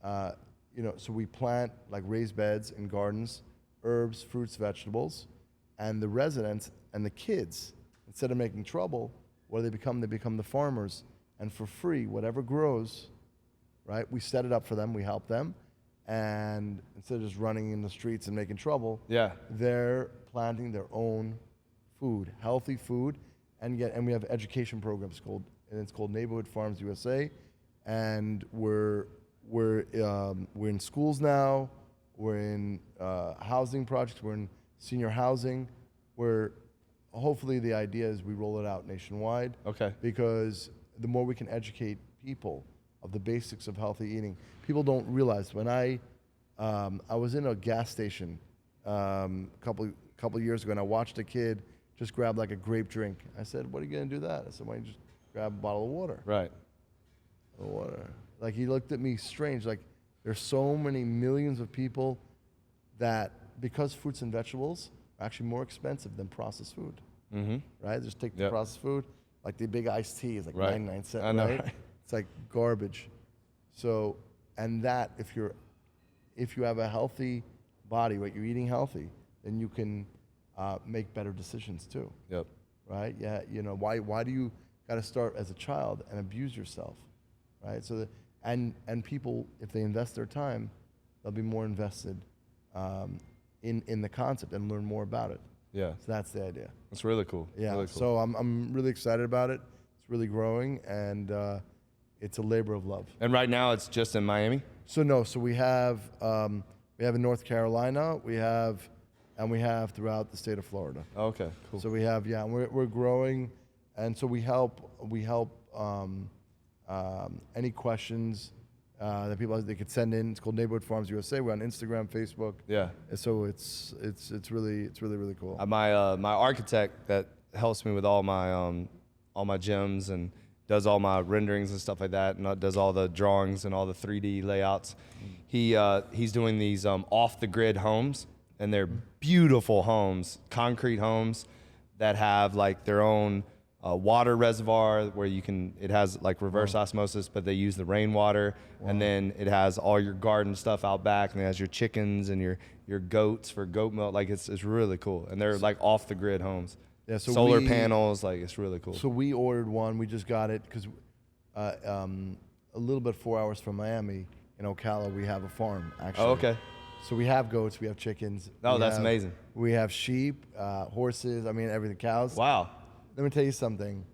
So we plant like raised beds and gardens, herbs, fruits, vegetables, and the residents and the kids, instead of making trouble, what do they become? They become the farmers. And for free, whatever grows, right, we set it up for them, we help them. And instead of just running in the streets and making trouble, they're planting their own food, healthy food, and we have education programs it's called Neighborhood Farms USA, and we're in schools now, we're in housing projects, we're in senior housing, hopefully the idea is we roll it out nationwide.
Okay.
Because the more we can educate people of the basics of healthy eating, people don't realize. When I was in a gas station a couple years ago, and I watched a kid just grab like a grape drink. I said, "What are you gonna do that?" I said, "Why don't you just grab a bottle of water?"
Right.
Water. Like, he looked at me strange. Like, there's so many millions of people that, because fruits and vegetables are actually more expensive than processed food. Mm-hmm. Right? Just take the processed food. Like the big iced tea is like 99 cents. I know, right? It's like garbage. So, and that if you have a healthy body, right, you're eating healthy, then you can make better decisions too.
Yep.
Right? Yeah. Why do you got to start as a child and abuse yourself? Right? So and people, if they invest their time, they'll be more invested in the concept and learn more about it.
Yeah.
So that's the idea.
That's really cool.
Yeah.
Really cool.
So I'm really excited about it. It's really growing, and it's a labor of love.
And right now it's just in Miami?
So we have in North Carolina, we have throughout the state of Florida.
Okay, cool.
So we have, and we're growing, and so we help any questions that people they could send in. It's called Neighborhood Farms USA. We're on Instagram, Facebook.
Yeah.
And so it's really cool.
My architect that helps me with all my gyms and does all my renderings and stuff like that, and does all the drawings and all the 3D layouts. He's doing these off the grid homes, and they're beautiful homes, concrete homes that have like their own water reservoir where it has like reverse osmosis, but they use the rainwater, and then it has all your garden stuff out back, and it has your chickens and your goats for goat milk. Like it's really cool, and they're like off the grid homes. Yeah, so solar panels, like it's really cool.
So we ordered one. We just got it because a little bit 4 hours from Miami in Ocala, we have a farm actually.
Oh, okay.
So we have goats, we have chickens.
Oh, that's amazing.
We have sheep, horses. I mean, everything, cows.
Wow.
Let me tell you something.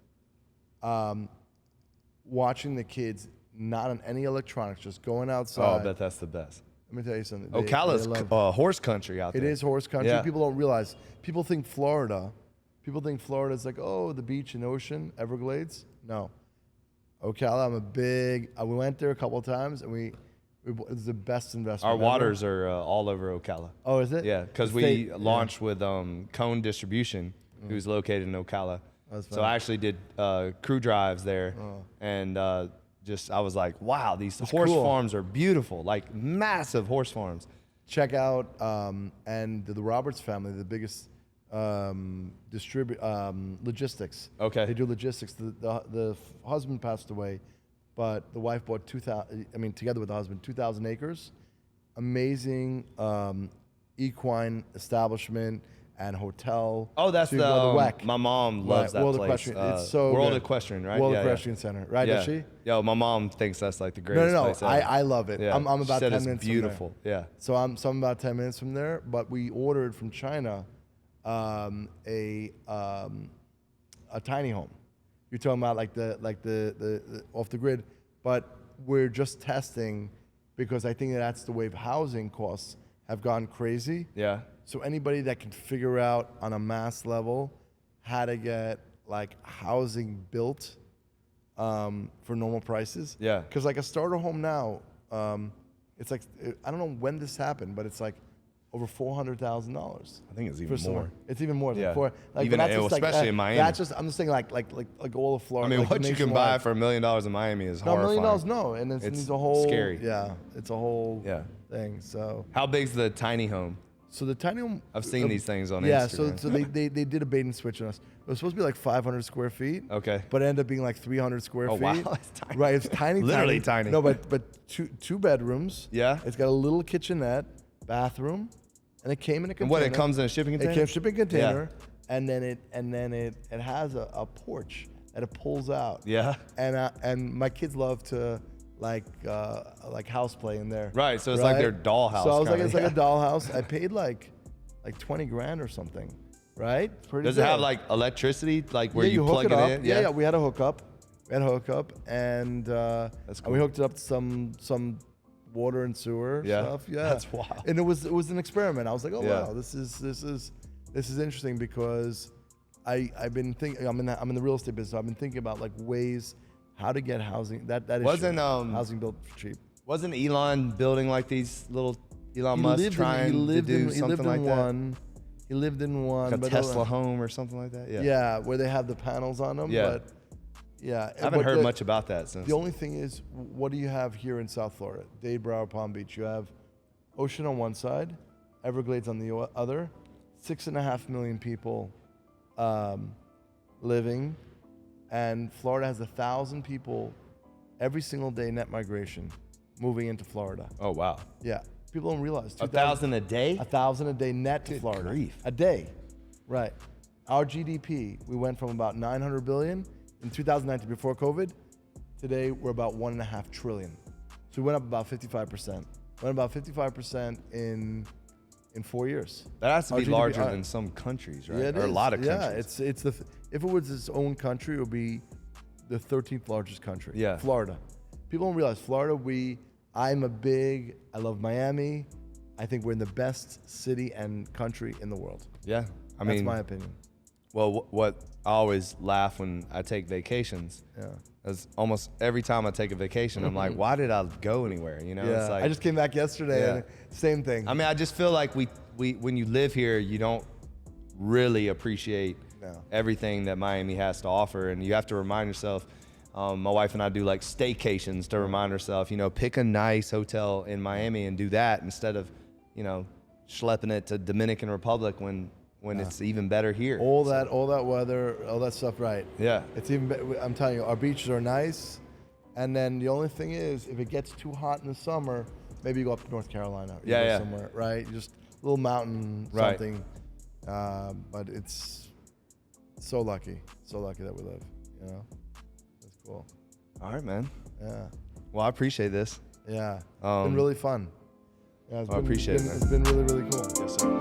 Watching the kids, not on any electronics, just going outside.
Oh, I bet that's the best.
Let me tell you something.
Ocala's horse country out there.
It is horse country.
Yeah.
People don't realize. People think Florida is like, oh, the beach and ocean, Everglades. No. Ocala, we went there a couple of times, and it's the best investment.
Our waters are all over Ocala.
Oh, is it?
Yeah, because we launched with Cone Distribution, who's located in Ocala. So I actually did crew drives there, and I was like, wow, these horse farms are beautiful, like massive horse farms.
Check out and the Roberts family, the biggest logistics.
Okay.
They do logistics. The husband passed away, but the wife bought together with the husband, 2,000 acres. Amazing equine establishment and hotel.
Oh, that's
the WEC.
My mom loves that
World
place.
It's so
World
good.
Equestrian, right?
World Equestrian Center, right?
Yeah.
Does she?
Yo, my mom thinks that's like the greatest place ever.
I love it.
Yeah.
I'm about 10 minutes
it's beautiful.
from there.
Yeah.
So I'm about 10 minutes from there, but we ordered from China a tiny home. You're talking about like the off the grid, but we're just testing because I think that's the wave. Housing costs have gone crazy.
Yeah.
So anybody that can figure out on a mass level how to get like housing built for normal prices.
Yeah.
Because like a starter home now, it's like, I don't know when this happened, but it's like over $400,000.
I think it's even more.
It's even more.
Yeah.
Even
especially in Miami.
I'm just saying like all of Florida.
I mean,
like
what you can buy for $1 million in Miami is horrifying.
$1 million, no, and it's a whole
scary.
Yeah, it's a whole thing. So
how big's the tiny home?
So the tiny home.
I've seen these things on
yeah,
Instagram.
so they did a bait and switch on us. It was supposed to be like 500 square feet.
Okay.
But it ended up being like 300 square feet.
Oh, wow. It's tiny.
Right, it's tiny.
Literally tiny.
No, but two bedrooms.
Yeah.
It's got a little kitchenette, bathroom, and it came in a container.
And what, it comes in a shipping container?
It came in a shipping container, and then it has a porch that it pulls out.
Yeah.
And my kids love to like house play in there.
Right, so it's like their dollhouse.
So I was like,
kinda,
it's like a dollhouse. I paid like 20 grand or something. Right? Pretty
Does
good.
it have like electricity, like where you
hook
plug it
up.
in?
Yeah, we had a hookup. And and
That's cool.
we hooked it up to some water and sewer stuff. Yeah,
That's wild.
And it was an experiment. I was like, oh
Yeah.
wow, this is interesting because I've been thinking. I'm in the real estate business. So I've been thinking about like ways how to get housing. That
Wasn't,
issue, housing built for cheap.
Wasn't Elon building like these little Elon Musk trying to do something like that?
He lived in one.
Like a Tesla home or something like that? Yeah.
Yeah, where they have the panels on them.
Yeah.
But yeah.
I haven't heard much about that since.
The only thing is, what do you have here in South Florida? Dade, Broward, Palm Beach. You have ocean on one side, Everglades on the other, 6.5 million people living, and Florida has 1,000 people every single day net migration moving into Florida.
Oh, wow.
Yeah. People don't realize.
1,000 a day?
1,000 a day net to
Good
Florida.
grief.
A day. Right. Our GDP, we went from about 900 billion in 2019 before COVID. Today, we're about 1.5 trillion. So we went up about 55%. Went about 55% in 4 years.
That has to
Our
be
GDP
larger than some countries, right?
Yeah, it
or a
is.
lot of
Yeah,
countries.
it's if it was its own country, it would be the 13th largest country.
Yeah.
Florida. People don't realize Florida. I love Miami. I think we're in the best city and country in the world.
Yeah.
That's my opinion.
Well, what I always laugh when I take vacations.
Yeah.
Is almost every time I take a vacation, I'm like, why did I go anywhere? You know,
Yeah.
it's like,
I just came back yesterday.
Yeah.
And same thing.
I mean, I just feel like we when you live here, you don't really appreciate everything that Miami has to offer, and you have to remind yourself. My wife and I do like staycations to remind ourselves, pick a nice hotel in Miami and do that instead of, schlepping it to Dominican Republic when it's even better here.
all that weather, all that stuff, right?
Yeah.
It's even. I'm telling you, our beaches are nice, and then the only thing is, if it gets too hot in the summer, maybe you go up to North Carolina. You go somewhere, right? Just a little mountain something. But it's so lucky that we live. It's cool.
All right, man.
Yeah.
Well, I appreciate this.
Yeah. It's been really fun. Yeah, I appreciate it, man. It's been really, really cool.
Yes, sir.